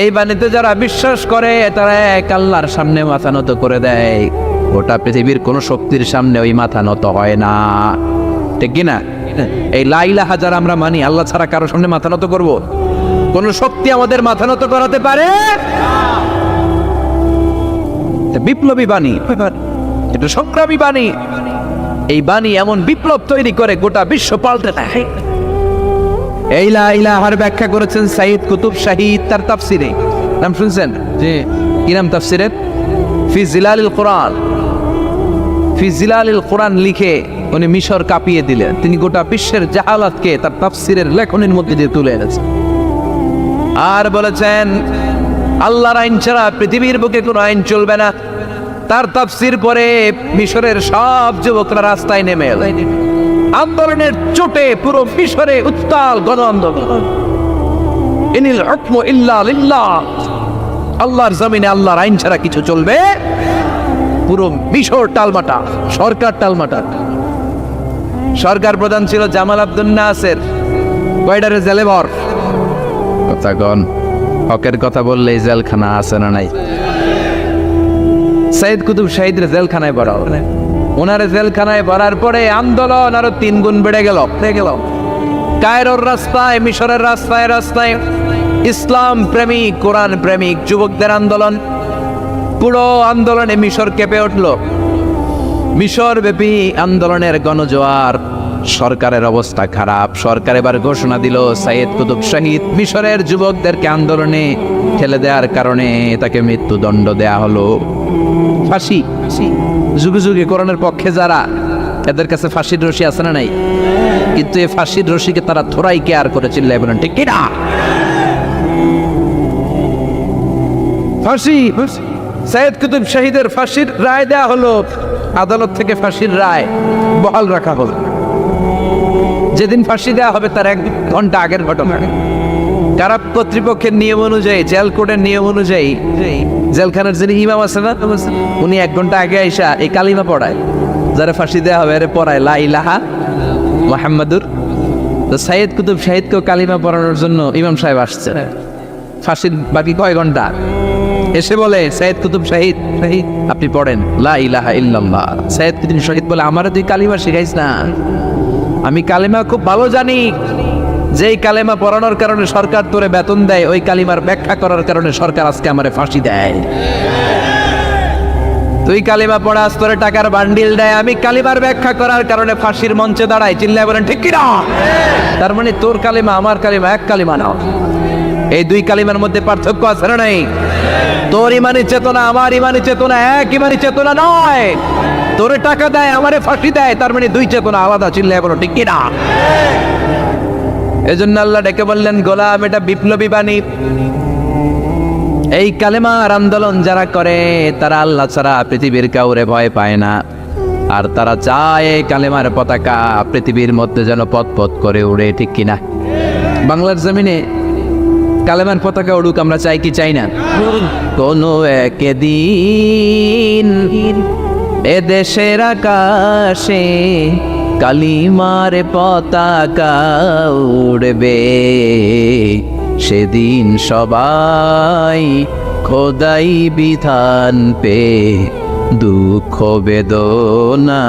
এই বাণীতে যারা বিশ্বাস করে, তারা এক আল্লাহর সামনে মাথা নত করে দেয়। গোটা পৃথিবীর কোন শক্তির সামনে ওই মাথা নত হয় না, ঠিক কিনা? এই লা ইলাহা যারা আমরা মানি, আল্লাহ ছাড়া কারো সামনে মাথা নত করব? কোন শক্তি আমাদের মাথা নত করাতে পারে? বিপ্লবী বাণী, এটা সংগ্রামী বাণী। এই বাণী এমন বিপ্লব তৈরি করে, গোটা বিশ্ব পাল্টে দেয়। এই লা ইলাহার ব্যাখ্যা করেছেন সাইয়্যিদ কুতুব শাহীদ তার তাফসিরে। নাম শুনছেন? জি। কি নাম তাফসিরের? ফি জিলালিল কোরআন। ফি জিলালিল কোরআন লিখে উনি মিশর কাঁপিয়ে দিলেন। তিনি গোটা বিশ্বের জাহালাতকে তার তাফসিরের লেখনের মধ্যে দিয়ে তুলে এনেছেন। আর বলেছেন, আল্লাহর আইন ছাড়া পৃথিবীর বুকে কোনো আইন চলবে না। তার তাফসির পরে মিশরের সব যুবকরা রাস্তায় নেমে এলো। আন্দোলনের চোটে পুরো মিশরে উত্তাল গণ আন্দোলন। ইনিল হুকমু ইল্লা লিল্লাহ, আল্লাহর জমিনে আল্লাহর আইন ছাড়া কিছু চলবে? পুরো মিশর টালমাটা, সরকার টালমাটা। সরকার প্রধান ছিল জামাল আব্দুল নাসের, কয়ডারে জেলে ভর। কথা কন, হকের কথা বললেই জেলখানা আছে না নাই? সাইয়্যিদ কুতুব শাহীদের জেলখানায় ভরা, ওনারে জেলখানায় ভরার পরে আন্দোলন আরো 3 গুণ বেড়ে গেল। কায়রোর রাস্তায়, মিশরের রাস্তায় রাস্তায় ইসলাম প্রেমিক, কোরআন প্রেমিক যুবকদের আন্দোলন। পুরো আন্দোলনে মিশর কেঁপে উঠল। মিশর ব্যাপী আন্দোলনের গণজোয়ার। সরকারের অবস্থা খারাপ। সরকার এবার ঘোষণা দিল, সাইয়্যিদ কুতুব শাহীদ মিশরের যুবকদেরকে আন্দোলনে ঠেলে দেওয়ার কারণে তাকে মৃত্যুদণ্ড দেয়া হলো। ফাঁসি। যুগে যুগে কোরআনের পক্ষে যারা, এদের কাছে ফাঁসির রশি আছে না নাই? কিন্তু এই ফাঁসির রশিকে তারা থোড়াই কেয়ার করে চিল্লায় বলেন ঠিক কিনা? ফাঁসি। সাইয়্যিদ কুতুব শাহীদের ফাঁসির রায় দেয়া হলো। আদালত থেকে ফাঁসির রায় বহাল রাখা হলো। যেদিন ফাঁসি দেওয়া হবে তার 1 ঘন্টা আগের ঘটনা। কারা কর্তৃপক্ষের নিয়ম অনুযায়ী, জেল কোডের নিয়ম অনুযায়ী জেলখানার যিনি ইমাম আছে না, উনি 1 ঘন্টা আগে আইসা এই কালিমা পড়ায়, যারা ফাঁসি দেওয়া হবে আরে পড়ায় লা ইলাহা মুহাম্মাদুর। তো সাইয়্যিদ কুতুব শাহীদকেও কালিমা পড়ানোর জন্য ইমাম সাহেব আসছে। ফাঁসির বাকি কয় ঘন্টা, এসে বলে সাইয়্যিদ কুতুব শাহীদ, আপনি পড়েন লা ইলাহা ইল্লাল্লাহ। সাইয়্যিদ কুতুব শাহীদ বলে, আমারে তুই কালিমা শিখাইস না, আমি কালিমা খুব ভালো জানি। যেই কালেমা পড়ানোর কারণে সরকার তোরে বেতন দেয়, ওই কালিমার ব্যাখ্যা করার কারণে সরকার আজকে আমারে ফাঁসি দেয়। তুই কালিমা পড়াস, তোরে টাকার বান্ডিল দেয়, আমি কালিমার ব্যাখ্যা করার কারণে ফাঁসির মঞ্চে দাঁড়াই, চিল্লায় বলেন ঠিক কিনা? তার মানে তোর কালিমা আমার কালিমা এক কালিমা না। এই 2 কালিমার মধ্যে পার্থক্য আছে না নাই? তোর ইমানি চেতনা আমার ইমানি চেতনা এক ইমানি চেতনা নয়। তোরে টাকা দেয়, আমারে ফাঁসি দেয়, তার মানে 2 চেতনা আলাদা, চিল্লায় বলো ঠিক কিনা? এজন্য আল্লাহ ডেকে বললেন, গোলাম এটা বিপ্লবী বাণী। এই কালেমার আন্দোলন যারা করে তারা আল্লাহ ছাড়া পৃথিবীর কাউরে ভয় পায় না, আর তারা চায় এই কালেমার পতাকা পৃথিবীর মধ্যে যেন পথ করে উড়ে, ঠিক কিনা? বাংলার জমিনে কালেমার পতাকা উড়ুক, আমরা চাই কি চাই না? কোনো একদিন এ দেশের আকাশে কালিমার পতাকা উড়বে, সেদিন সবাই খোদাই বিধান পে দুঃখ বেদনা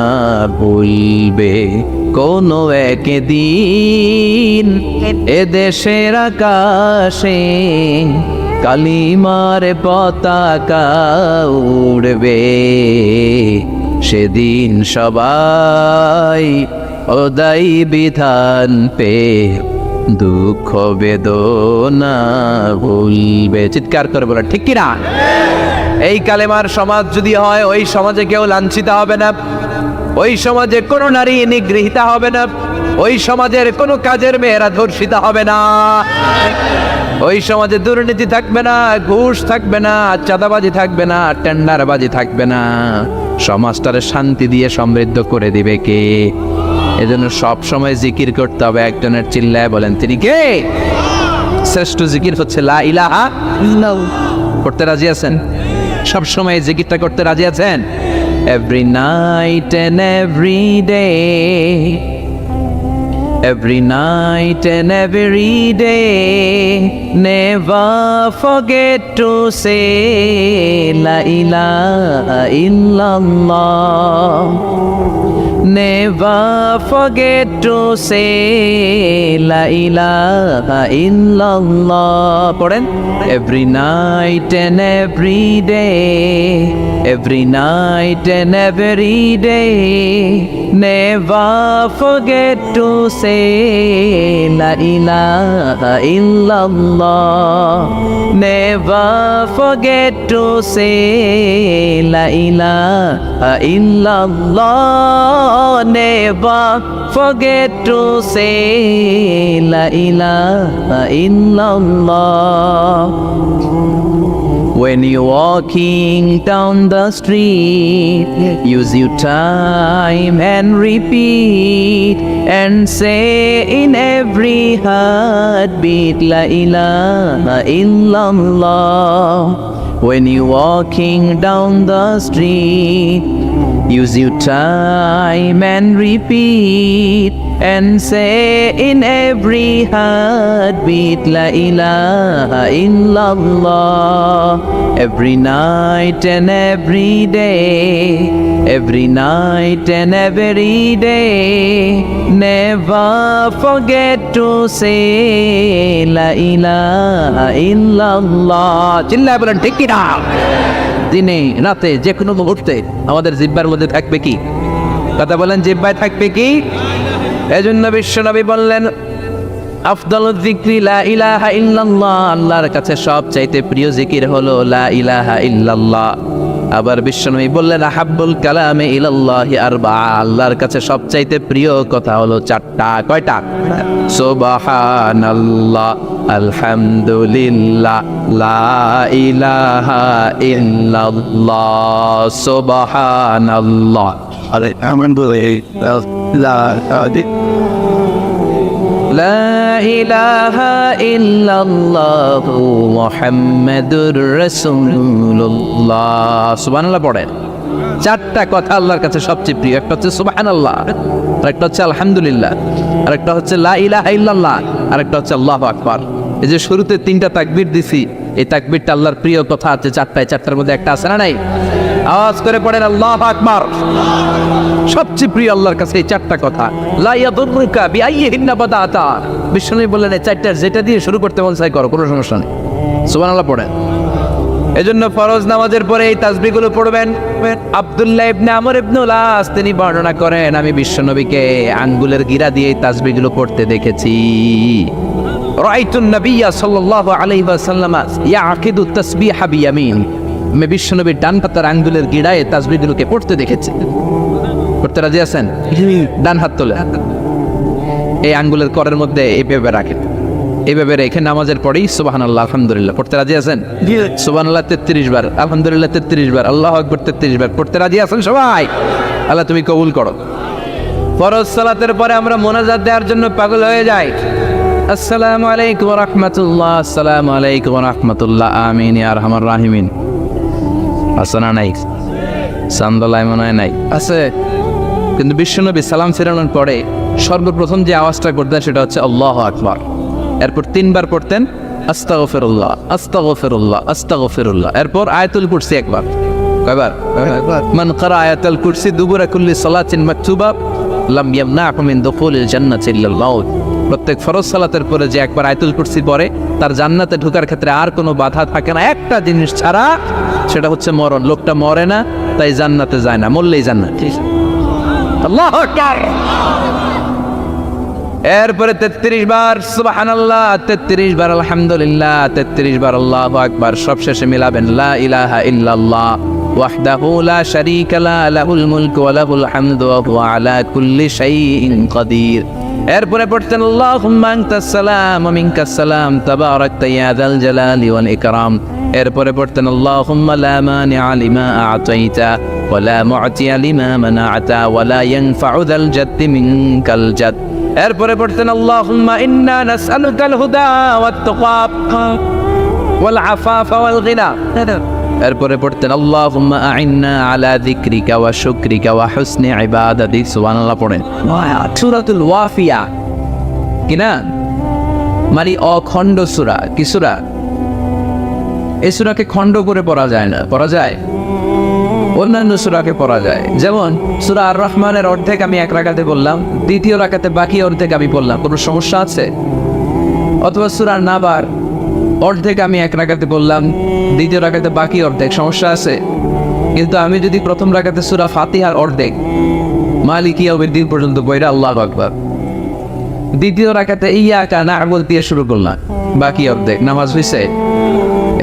ভুলবে। কোনো একদিন এ দেশের আকাশে কালিমার পতাকা উড়বে, সেদিন সবাই খোদাই বিধান পে দুঃখ বেদনা ভুলবে। চিৎকার করে বলে ঠিক কিনা? এই কালেমার সমাজ যদি হয়, ওই সমাজে কেউ লাঞ্ছিত হবে না, ওই সমাজে কোনো নারী নিগৃহীতা হবে না, ওই সমাজের কোনো কাজের মেয়েরা ধর্ষিত হবে না, ওই সমাজে দুর্নীতি থাকবে না, ঘুষ থাকবে না, চাঁদাবাজি থাকবে না, টেন্ডারবাজি থাকবে না। সমাজটারে শান্তি দিয়ে সমৃদ্ধ করে দিবে কে? এজন্য সব সময় জিকির করতে হবে একজনের, চিল্লায় বলেন তিনি কে? শ্রেষ্ঠ জিকির হচ্ছে লা ইলাহা ইল্লাল্লাহ। করতে রাজি আছেন? সব সময় জিকিরটা করতে রাজি আছেন? Every night and every day, every night and every day, never forget to say la ilaha illallah. Never forget to say la ilaha illallah. পড়েন, every night and every day, every night and every day, never forget to say la ilaha illallah. Never forget to say la ilaha illallah. Never forget to say la ilaha illallah. When you're walking down the street, use your time and repeat and say in every heartbeat la ilaha illallah. When you're walking down the street, use your time and repeat and say in every heartbeat la ilaha illallah. Every night and every day, every night and every day, never forget to say la ilaha illallah. চিল্লায় বলেন ঠিক কিনা? দিনে রাতে যে কোনো মুহূর্তে আমাদের জিহ্বার মধ্যে থাকবে কি? কথা বলেন, জিহ্বায় থাকবে কি? এজন্য বিশ্বনবী বললেন আফদালুয যিকরি লা ইলাহা ইল্লাল্লাহ। আল্লাহর কাছে সবচাইতে প্রিয় জিকির হলো লা ইলাহা ইল্লাল্লাহ। আবার বিশ্বনবী বললেন আহাব্বুল কালামে ইলাল্লাহি আরবাআ। আল্লাহর কাছে সবচাইতে প্রিয় কথা হলো চারটা। কয়টা? সুবহানাল্লাহ, আলহামদুলিল্লাহ, লা ইলাহা ইল্লাল্লাহ। সুবহানাল্লাহ, আলহামদুলিল্লাহ, লা ইলাহা ইল্লাল্লাহ, মুহাম্মাদুর রাসূলুল্লাহ। সুবহানাল্লাহ পড়েন। চারটা কথা আল্লাহর কাছে সবচেয়ে প্রিয়। একটা হচ্ছে সুবহানাল্লাহ, আরেকটা হচ্ছে আলহামদুলিল্লাহ, আরেকটা হচ্ছে লা ইলাহা ইল্লাল্লাহ, আরেকটা হচ্ছে আল্লাহু আকবার। এই যে শুরুতে তিনটা তাকবীর দিছি, এই তাকবীরটা আল্লাহর প্রিয় কথা আছে চারটায়। চারটার মধ্যে একটা আছে না নাই? আওয়াজ করে পড়েন আল্লাহু আকবার। সবচেয়ে প্রিয় আল্লাহর কাছে এই চারটা কথা। লা ইয়াদুররুকা বিআইয়িহিন্না বাদাতা। বিশ্বনবী বললেন এই চারটার যেটা দিয়ে শুরু করতে মন চাই করো, কোনো সমস্যা নেই। সুবহানাল্লাহ পড়েন। এজন্য ফরজ নামাজের পরে এই তাসবিহগুলো পড়বেন। আব্দুল্লাহ ইবনে আমর ইবনে আস তিনি বর্ণনা করেন, আমি বিশ্বনবীকে আঙ্গুলের গিরা দিয়ে এই তাসবিহগুলো পড়তে দেখেছি। রাআইতুন নাবিয়্যা সাল্লাল্লাহু আলাইহি ওয়াসাল্লাম ইয়াকিদু তাসবিহা বিয়ামিন। আমি বিশ্বনবীর ডান পাতার আঙ্গুলের গিরায় তাসবিহগুলোকে পড়তে দেখেছি। পড়তে রাজি আছেন? ডান হাত তোলে এই আঙ্গুলের করের মধ্যে এইভাবে রাখেন, এইভাবে রেখে নামাজের পরেই সুবহানাল্লাহ আলহামদুলিল্লাহ পড়তে রাজি আছেন? সুবহানাল্লাহ 33 বার, আলহামদুলিল্লাহ 33 বার, আল্লাহু আকবার 33 বার পড়তে রাজি আছেন সবাই? আল্লাহ তুমি কবুল করো। ফরজ সালাতের পরে আমরা মোনাজাত দেওয়ার জন্য পাগল হয়ে যাই। আসসালামু আলাইকুম ওয়া রাহমাতুল্লাহ, আসসালামু আলাইকুম ওয়া রাহমাতুল্লাহ, আমিন ইয়া আরহামার রাহিমিন। আসনা নাই, সান্দালাই মনে হয় নাই, আছে। কিন্তু বিশ্বনবী সালাম ফেরানোর পরে সর্বপ্রথম যে আওয়াজটা করতেন সেটা হচ্ছে আল্লাহু আকবার। এরপর 3 বার পড়তেন আস্তাগফিরুল্লাহ, আস্তাগফিরুল্লাহ, আস্তাগফিরুল্লাহ। এরপর আয়াতুল কুরসি একবার। কয়বার? মান ক্বারা আয়াতুল কুরসি দুবুরা কুল্লি সালাতিন মাকতুবা লাম ইয়ামনাহু মিন দুখুলিল জান্নাতি ইল্লাল মাউত। প্রত্যেক ফরজ সালাতের পরে যে একবার আয়াতুল কুরসি পড়ে তার জান্নাতে ঢোকার ক্ষেত্রে আর কোনো বাধা থাকে না, একটা জিনিস ছাড়া, সেটা হচ্ছে মরণ। লোকটা মরে না তাই জান্নাতে যায় না, মরলেই জান্নাত। আল্লাহু আকবার। এরপরে 33 বার সুবহানাল্লাহ, 33 বার আলহামদুলিল্লাহ, 33 বার আল্লাহু আকবার। সবশেষে মিলাবেন লা ইলাহা ইল্লাল্লাহ ওয়াহদাহু লা শারীকা লা লাহুল মুলকু ওয়া লাহুল হামদু ওয়া হুয়া আলা কুল্লি শাইইন কাদির। এরপরে পড়তেন আল্লাহুম্মা আনতাস সালাম ওয়া মিনকাস সালাম তাবারাকতা ইয়া যাল জালালি ওয়াল ইকরাম। এরপরে পড়তেন আল্লাহুম্মা লা মানিআ লিমা আ'তাইতা ওয়া লা মু'তিয়া লিমা মানা'তা ওয়া লা ইয়ানফা'ু যাল জাদ্দি মিনকাল জাদ। এরপরে পড়তেন আল্লাহুম্মা ইন্না নাসআলুকাল হুদা ওয়াত তাকা ওয়াল আফাফা ওয়াল গিনা। এরপরে পড়তেন আল্লাহুম্মা আ'ইন্না আলা যিকরিকা ওয়া শুকরিকা ওয়া হুসনি ইবাদাতিক। সুবহানাল্লাহ পড়েন। সূরাতুল ওয়াফিয়া কিনা মানে অখণ্ড সূরা। কি সূরা? এই সূরাকে খণ্ড করে পড়া যায় না। পড়া যায়? অন্যান্য সূরাকে পড়া যায়। যেমন সূরা আর রহমানের অর্ধেক আমি এক রাকাতে বললাম, দ্বিতীয় রাকাতে বাকি অর্ধেক আমি বললাম, কোনো সমস্যা আছে? অথবা সূরা নাবার অর্ধেক আমি এক রাকাতে বললাম, দ্বিতীয় রাকাতে বাকি অর্ধেক, সমস্যা আছে? কিন্তু আমি যদি প্রথম রাকাতে সূরা ফাতিহার অর্ধেক মালিক ইয়াউমিদ্দিন পর্যন্ত পড়া আল্লাহু আকবার, দ্বিতীয় রাকাতে ইয়াকা না'বুদু দিয়ে শুরু করলাম, বাকি অর্ধেক, নামাজ হইছে?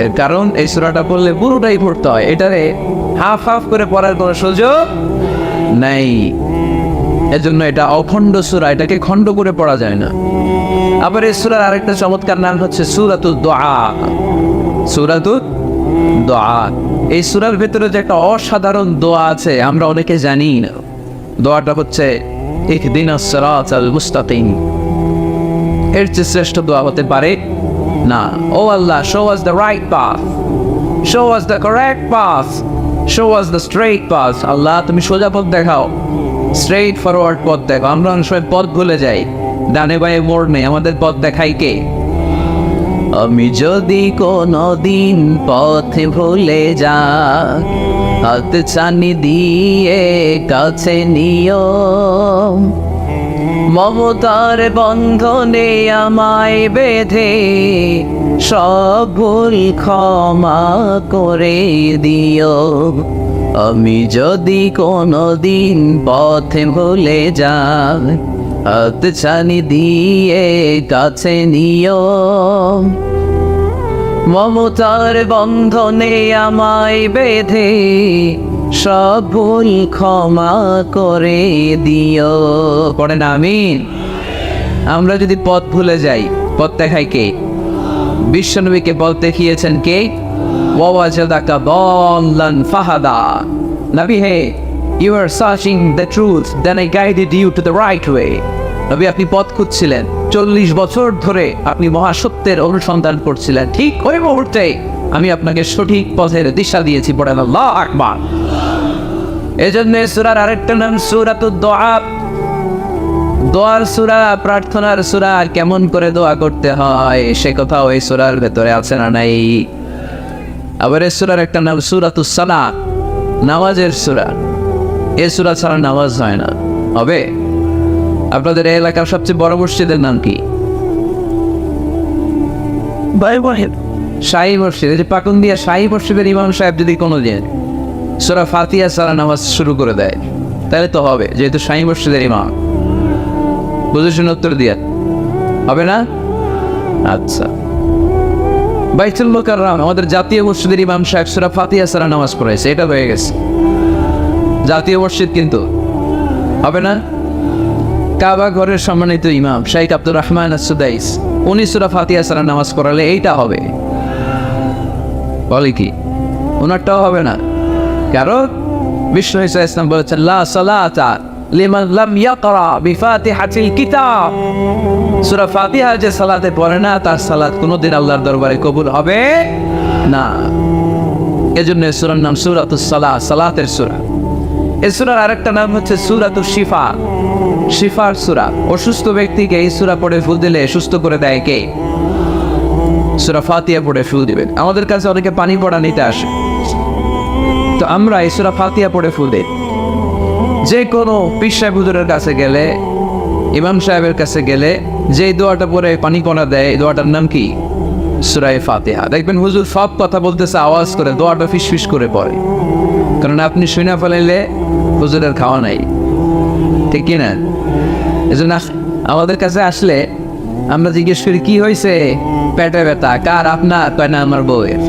এর কারণ এই সূরাটা পড়লে পুরোটাই পড়তে হয়, এটারে হাফ হাফ করে পড়ার কোনো সুযোগ নাই। এজন্য এটা অখণ্ড সূরা, এটাকে খণ্ড করে পড়া যায় না। আবার এই সূরার আরেকটা চমৎকার নাম হচ্ছে সূরাতুদ দুআ। সূরাতুদ দুআ, এই সূরার ভেতরে যে একটা অসাধারণ দোয়া আছে আমরা অনেকে জানি না। দোয়াটা হচ্ছে ইহদিনাস সিরাতাল মুস্তাকিম। এর চেয়ে শ্রেষ্ঠ দোয়া হতে পারে না। ও আল্লাহ, show us the right path, show us the correct path, show us the straight path. আল্লাহ তুমি সোজা পথ দেখাও, স্ট্রেইট ফরওয়ার্ড পথ দেখাও। আমরা অনেক সময় পথ ভুলে যাই, ডানে বাঁয়ে মোড় নেই, আমাদের পথ দেখাই কে? আমি যদি কোনদিন পথে ভুলে যাই, হাত ছানি দিয়ে কাছে নিও, মমতার বন্ধনে আমায় বেঁধে সব ভুল ক্ষমা করে দিও। আমি যদি কোনদিন পথে ভুলে যাই, হাত ছানি দিয়ে কাছে নিও, মমতার বন্ধনে আমায় বেঁধে সব ভুল ক্ষমা করে দিও। পড়েন আমিন। আমরা যদি পথ ভুলে যাই, পথ দেখায় কে? বিশ্বনবীকে পথ দেখিয়েছেন কে? ওয়াওয়াজাদাকা দাল্লান ফাহাদা। নবী হে, you are searching the truth, then I guided you to the right way. নবী আপনি পথ খুঁজছিলেন, 40 বছর ধরে আপনি মহাসত্যের অনুসন্ধান করছিলেন, ঠিক ওই মুহূর্তে আমি আপনাকে সঠিক পথের দিশা দিয়েছি। পড়েন আল্লাহু আকবার। এজন্য সূরার আরেকটা নাম সূরাতুদ দুআ। দোয়ার সূরা, প্রার্থনার সূরা। কেমন করে দোয়া করতে হয় সে কথাও এই সূরার ভেতরে আছে না নাই? আবার এই সূরার একটা নাম সূরাতুস সালাত, নামাজের সূরা। এই সূরা ছাড়া নামাজ হয় না। হবে? আপনাদের এই এলাকার সবচেয়ে বড় মসজিদের নাম কি? শাহী মসজিদ। এই যে পাকুন্দিয়া শাহী মসজিদের ইমাম সাহেব যদি কোনোদিন সূরা ফাতিহা ছাড়া নামাজ শুরু করে দেয় তাহলে তো হবে, যেহেতু শাহী মসজিদের ইমাম। বুঝেছেন? উত্তর দিয়ে হবে না? আচ্ছা, বাইতুল মুকাররম আমাদের জাতীয় মসজিদের ইমাম সাহেব সূরা ফাতিহা ছাড়া নামাজ পড়াইছে, এটা হয়ে গেছে জাতীয় মসজিদ, কিন্তু হবে না? কাবা ঘরের সম্মানিত ইমাম শাইখ আব্দুর রহমান আস-সুদাইস উনি সূরা ফাতিহা ছাড়া নামাজ পড়ালে এইটা হবে, বলে কি ওনারটাও হবে না। কারণ বিষ্ণু ঈসা ইসলাম বলেছেন লা সালাতা লিমান লাম ইয়াকরা বিফাতিহাতিল কিতাব, সূরা ফাতিহা যে সালাতে পড়ে না তার সালাত কোনোদিন আল্লাহর দরবারে কবুল হবে না। এজন্য এই সূরার নাম সূরাতুস সালাহ, সালাতের সূরা। এই সূরার আরেকটা নাম হচ্ছে সূরাতুশ শিফা, শিফার সূরা। অসুস্থ ব্যক্তিকে এই সূরা পড়ে ফু দিলে সুস্থ করে দেয় কে? সূরা ফাতিহা পড়ে ফু দিবেন। আমাদের কাছে অনেকে পানি পড়া নিতে আসে, তো আমরা এই সূরা ফাতিহা পড়ে ফু দিই। যে কোনো পীর সাহেব হুজুরের কাছে গেলে, ইমাম সাহেবের কাছে গেলে যে দোয়াটা পড়ে পানি পড়া দেয়, এই দোয়াটার নাম কি? সূরা ফাতিহা। দেখবেন হুজুর সব কথা বলতেছে আওয়াজ করে, দোয়াটা ফিসফিস করে পড়ে, কারণ আপনি শুনে ফেলাইলে হুজুরের খাওয়া নাই, ঠিক কিনা? এজন্য আমাদের কাছে আসলে আমরা জিজ্ঞেস করি কি হয়েছে, পেটে ব্যথা কার? আপনার? কয় না আমার বউয়ের।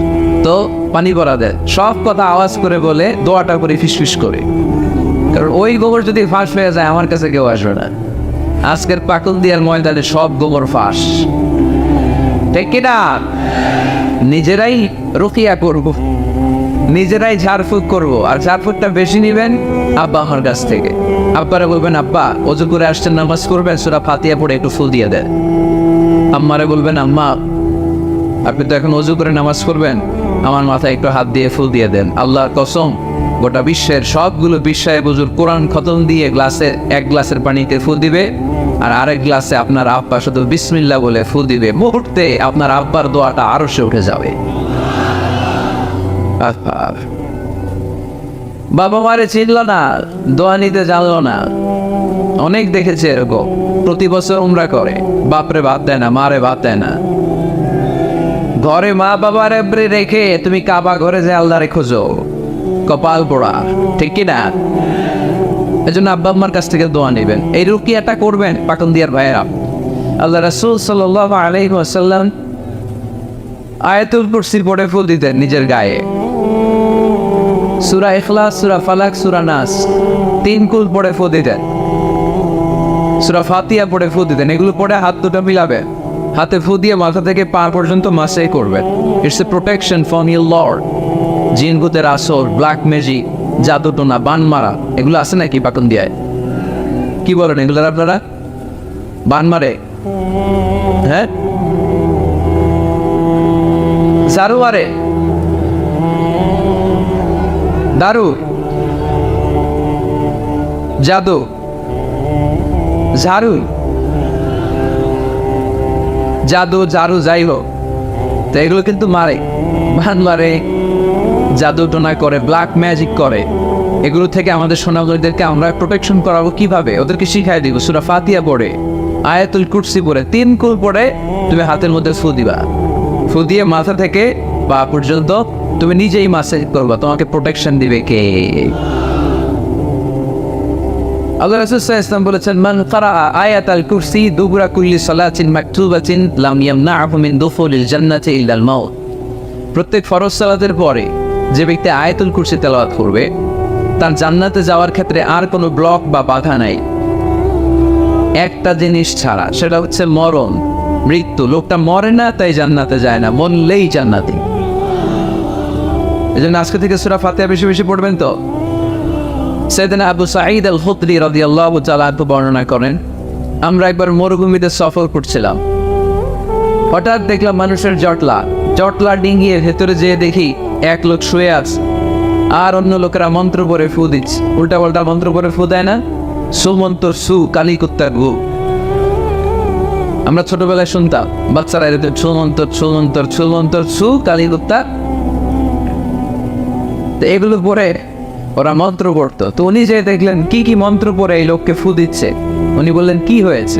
তো পানি পড়া দেয়, সব কথা আওয়াজ করে বলে, দোয়াটা করে ফিসফিস করে, কারণ ওই গোবর যদি ফাঁস হয়ে যায় আমার কাছে কেউ আসবে না। আজকের পাকুল দিয়ার ময়দানে সব গোবর ফাঁস, ঠিক কিনা? নিজেরাই রুকিয়া করব, নিজেরাই ঝাড়ফুঁক করব, আর ঝাড়ফুঁকটা বেশি নিবেন আব্বা আমার কাছ থেকে। আব্বারে বলবেন আব্বা ওযু করে আসছেন নামাজ করবেন, সূরা ফাতিহা পড়ে একটু ফুল দিয়ে দেন। আম্মারে বলবেন আম্মা আপনি তো এখন ওযু করে নামাজ করবেন, আমার মাথায় একটু হাত দিয়ে ফুল দিয়ে দেন। আল্লাহর কসম গোটা বিশ্বের সবগুলো বিশ্বায় হুজুর কোরআন খতম দিয়ে গ্লাসে এক গ্লাসের পানিতে ফুল দিবে, আর আরেক গ্লাসে আপনার আব্বা শুধু বিসমিল্লাহ বলে ফুল দিবে, মুহূর্তে আপনার আব্বার দোয়াটা আরশে উঠে যাবে। বাবা মারে চিনল না, দোয়া নিতে জানলো না, অনেক দেখেছে এরকম। প্রতি বছর উমরা করে, বাপরে ভাত দেয় না, মারে ভাত দেয় না। ঘরে মা বাবার রেখে তুমি কাবা ঘরে যে আল্লাহরে খোঁজো, কপাল পোড়া, ঠিক কিনা? এজন্য আব্বা আম্মার কাছ থেকে দোয়া নেবেন, এই রুকিয়াটা করবেন। পাকন দিয়ার ভাইয়েরা, আল্লাহ রাসূল সাল্লাল্লাহু আলাইহি ওয়াসাল্লাম আয়াতুল কুরসি পড়ে ফুল দিতেন নিজের গায়ে। সূরা ইখলাস, সূরা ফালাক, সূরা নাস 3 কুল পড়ে ফুল দিতেন। সূরা ফাতিহা পড়ে ফুল দিতেন। এগুলো পড়ে হাত দুটো মিলাবে, হাতে ফু দিয়ে মাথা থেকে পা পর্যন্ত মাসাই করবেন। It's a protection from your Lord. জিন ভূতের আসর, ব্ল্যাক ম্যাজিক, জাদুটোনা, বান মারা, এগুলো আছে নাকি পাকন দিয়ায়? কি বলেন এগুলোর আপনারা? বান মারে? হ্যাঁ, ঝাড়ু মারে, দারু, জাদু, ঝাড়ু, জাদু, ঝাড়ু, যাই হোক, তো এগুলো কিন্তু মারে, বান মারে, জাদু টোনা করে, ব্ল্যাক ম্যাজিক করে। এগুলো থেকে আমাদের সোনাগরীদেরকে আমরা প্রোটেকশন করাবো কিভাবে? ওদেরকে শিখাই দিব। সূরা ফাতিহা পড়ে, আয়াতুল কুরসি পড়ে, 3 কুল পড়ে তুমি হাতের মধ্যে ফু দিবা। ফু দিয়ে মাথা থেকে পা পর্যন্ত তুমি নিজেই মাসাজ করবা। তোমাকে প্রোটেকশন দিবে কে? আল্লাহ রাসূল সাল্লাল্লাহু আলাইহি ওয়াসাল্লাম বলেছেন, মান ক্বারাআ আয়াতাল কুরসি দুবুরা কুল্লি সালাতিন মাকতুবাতিন লাম ইয়ামনাহু মিন দুখুলিল জান্নাতি ইল্লাল মাউত। প্রত্যেক ফরজ সালাতের পরে যে ব্যক্তি আয়াতুল কুরসি তেলাওয়াত করবে, তার জান্নাতে যাওয়ার ক্ষেত্রে আর কোনো ব্লক বা বাধা নাই, একটা জিনিস ছাড়া, সেটা হচ্ছে মরণ, মৃত্যু। লোকটা মরে না তাই জান্নাতে যায় না, মরলেই জান্নাতি। এজন্য আজকে থেকে সূরা ফাতিহা বেশি বেশি পড়বেন। তো সাইয়েদনা আবু সাঈদ আল খুদরি রাদিয়াল্লাহু তাআলা বর্ণনা করেন, আমরা একবার মরুভূমিতে সফর করছিলাম, হঠাৎ দেখলাম মানুষের জটলা ডিঙ্গিয়ে ভেতরে যেয়ে দেখি এক লোক শুয়ে আছে, আর অন্য লোকেরা মন্ত্র পড়ে ফু দিচ্ছে। উল্টা পাল্টা মন্ত্র পড়ে ফু দেয় না, সুমন্তর সু কালী কুত্তার গু। আমরা ছোটবেলায় শুনতাম বাচ্চারা এরকম সুমন্তর সুমন্তর সুমন্তর সু কালী কুত্তা, এগুলো পড়ে ওরা মন্ত্র পড়তো। তো উনি যে দেখলেন কি কি মন্ত্র পড়ে এই লোককে ফু দিচ্ছে, উনি বললেন কি হয়েছে?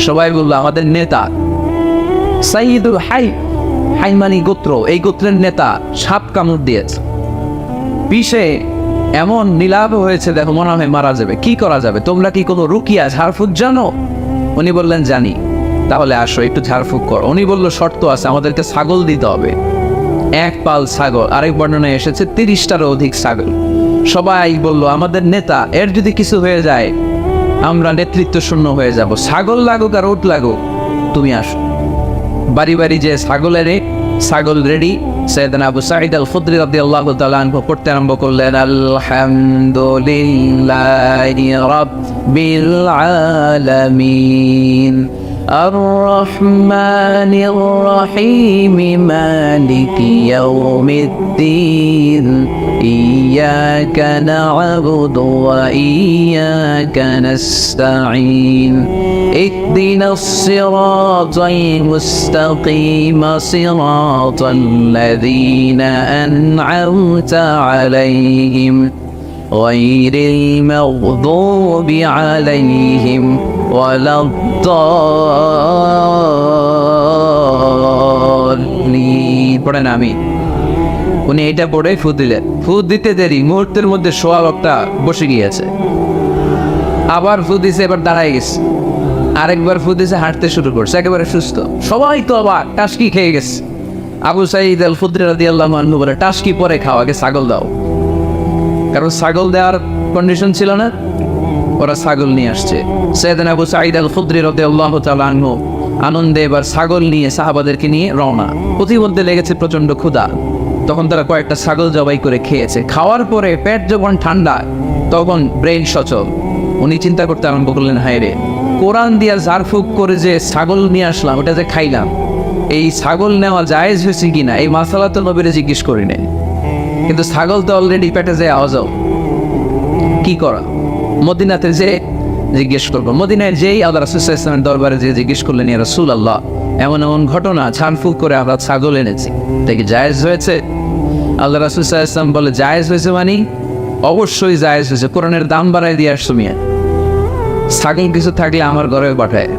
সবাই বললো আমাদের নেতা সাইয়্যিদুল হাইমানি গোত্র, এই গোত্রের নেতা সাপ কামড় দিয়েছে, বিষে এমন নীলাভ হয়েছে, দেখো মনে হয় মারা যাবে। কি করা যাবে? তোমরা কি কোনো রুকিয়া ঝাড়ফুঁক জানো? উনি বললেন জানি। তাহলে আসো একটু ঝাড়ফুঁক করো। উনি বলল শর্ত আছে, আমাদেরকে ছাগল দিতে হবে, 1 পাল ছাগল। আরেক বর্ণনায় এসেছে 30টারও অধিক ছাগল। সবাই বলল আমাদের নেতা, এর যদি কিছু হয়ে যায় আমরা নেতৃত্ব শূন্য হয়ে যাব, ছাগল লাগুক আর উট লাগুক, তুমি আসো। বাড়ি বাড়ি যে ছাগল রেডি। সাইয়েদনা আবু সাঈদ আল খুদরি রাদিয়াল্লাহু তাআলা আনহু পড়তে আরম্ভ করলেন, আলহামদুলিল্লাহি রাব্বিল আলামিন الرحمن الرحيم مالك يوم الدين إياك نعبد وإياك نستعين اهدنا الصراط المستقيم صراط الذين أنعمت عليهم غير المغضوب عليهم ولا الضالين। পড়েন আমিন। উনি এটা পড়ে ফু দিলেন। ফু দিতে দেরি, মুহূর্তের মধ্যে সোয়াবটা বসে গিয়েছে। আবার ফু দিছে, এবার দাঁড়ায় গেছে। আরেকবার ফু দিছে, হাঁটতে শুরু করছে, একেবারে সুস্থ। সবাই তো আবার টাসকি খেয়ে গেছে। আবু সাঈদ আল খুদরি রাদিয়াল্লাহু আনহু বলে, টাসকি পরে খাও, আগে ছাগল দাও। কারণ ছাগল দেওয়ার কন্ডিশন ছিল না, ওরা ছাগল নিয়ে আসছে। সাইয়েদনা আবু সাঈদ আল খুদরি রাদিয়াল্লাহু তাআলা আনহু আনন্দে এবার ছাগল নিয়ে সাহাবাদেরকে নিয়ে রওনা। প্রতিমধ্যে লেগেছে প্রচন্ড ক্ষুধা, তখন তারা কয়েকটা ছাগল জবাই করে খেয়েছে। খাওয়ার পরে পেট যখন ঠান্ডা, তখন ব্রেন সচল। উনি চিন্তা করতে আরম্ভ করলেন, হায় রে, কোরআন দিয়া ঝাড়ফুঁক করে যে ছাগল নিয়ে আসলাম, ওটা যে খাইলাম, এই ছাগল নেওয়া জায়েজ হয়েছে কিনা এই মাসালা তো নবীরে জিজ্ঞেস করি নাই। কিন্তু ছাগল তো অলরেডি পেটে যায়, আওয়াজও কি করা? মদিনাতে যে জিজ্ঞেস করবো। মদিনায় যেই আল্লাহ রাসূল সাল্লাল্লাহু আলাইহি ওয়াসাল্লামের দরবারে যে জিজ্ঞেস করলেন, ইয়া রাসূলুল্লাহ, এমন এমন ঘটনা, ঝাড়ফুঁক করে আমরা ছাগল এনেছি, এটা কি জায়েজ হয়েছে? আল্লাহ রাসূল সাল্লাল্লাহু আলাইহি ওয়াসাল্লাম বলে, জায়েজ হয়েছে মানে? অবশ্যই জায়েজ হয়েছে। কোরআনের দাম বাড়ায় দিয়ে আসছো মিয়া। ছাগল কিছু থাকলে আমার ঘরে পাঠায়।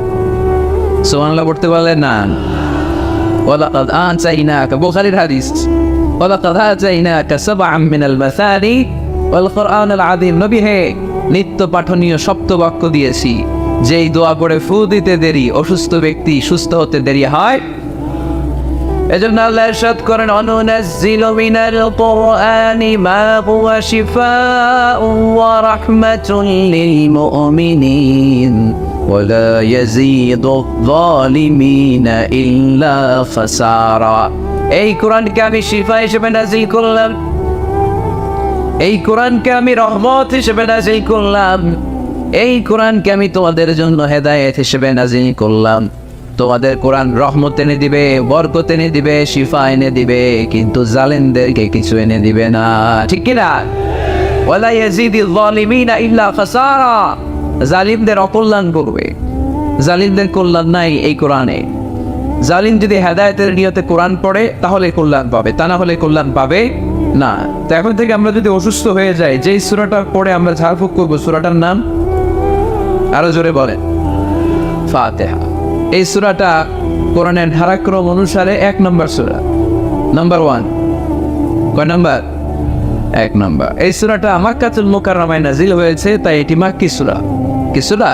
সুবহানাল্লাহ পড়তে পারলে না? ওয়ালাকাদ আতাইনাকা, বুখারীর হাদিস, ওয়ালাকাদ আতাইনাকা সাবআম মিনাল মাসানি ওয়াল কুরআনুল আযীম। নবী হে, নিত্য পাঠনীয় সপ্তবাক্য দিয়েছি, যেই দোয়া পড়ে ফু দিতে দেরি, অসুস্থ ব্যক্তি সুস্থ হতে দেরি হয়। এজন্য আল্লাহ ইরশাদ করেন, অনুনাজ্জিলু মিনাল কুরআনি মা হুয়া শিফাউন ওয়া রাহমাতুন লিল মুমিনিন ওয়া লা ইয়াজিদুয যালিমিনা ইল্লা খাসারা। এই কোরআনকে আমি শিফা হিসেবে নাযিল করলাম, এই কোরআনকে আমি রহমত হিসেবে নাযিল করলাম, এই কোরআনকে আমি তোমাদের জন্য হেদায়েত হিসেবে নাযিল করলাম। তোমাদের কোরআন রহমত এনে দিবে, বরকত এনে দিবে, শিফা এনে দিবে, কিন্তু জালেমদেরকে কিছু এনে দিবে না। ঠিক কি না? ওয়ালা ইয়াজিদিল যালিমিনা ইল্লা খাসারা। জালিমদের অকল্যাণ করবে, জালিমদের কল্যাণ নাই এই কোরআনে। জালিম যদি হেদায়েতের নিয়তে কোরআন পড়ে তাহলে কল্যাণ পাবে, তা না হলে কল্যাণ পাবে না। তো এখন থেকে আমরা যদি অসুস্থ হয়ে যাই, যেই সূরাটা পড়ে আমরা ঝাড়ফুঁক করবো, সূরাটার নাম আরো জোরে বলেন, ফাতিহা। এই সূরাটা কোরআনের ধারাক্রম অনুসারে 1 নম্বর সূরা, নাম্বার 1। কয় নাম্বার? 1 নম্বর। এই সূরাটা মক্কাতুল মুকাররমায় নাযিল হয়েছে, তাই এটি মাক্কি সূরা। কি সূরা?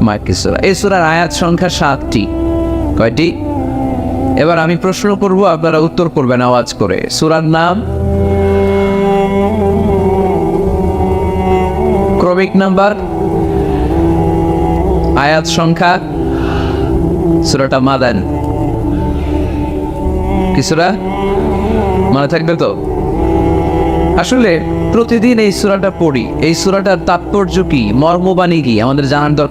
মাক্কি সূরা। এই সূরার আয়াত সংখ্যা 7টি। কয়টি? এবার আমি প্রশ্ন করব, আপনারা উত্তর করবেন আওয়াজ করে। সূরার নাম, ক্রমিক নাম্বার, আয়াত সংখ্যা। সূরাটা মাদানী। কি সূরা? মনে থাকবে তো? আসলে প্রতিদিন এই সূরাটা পড়ি, এই সূরাটার তাৎপর্য কি, মর্মবাণী কি আমাদের জানার দরকার।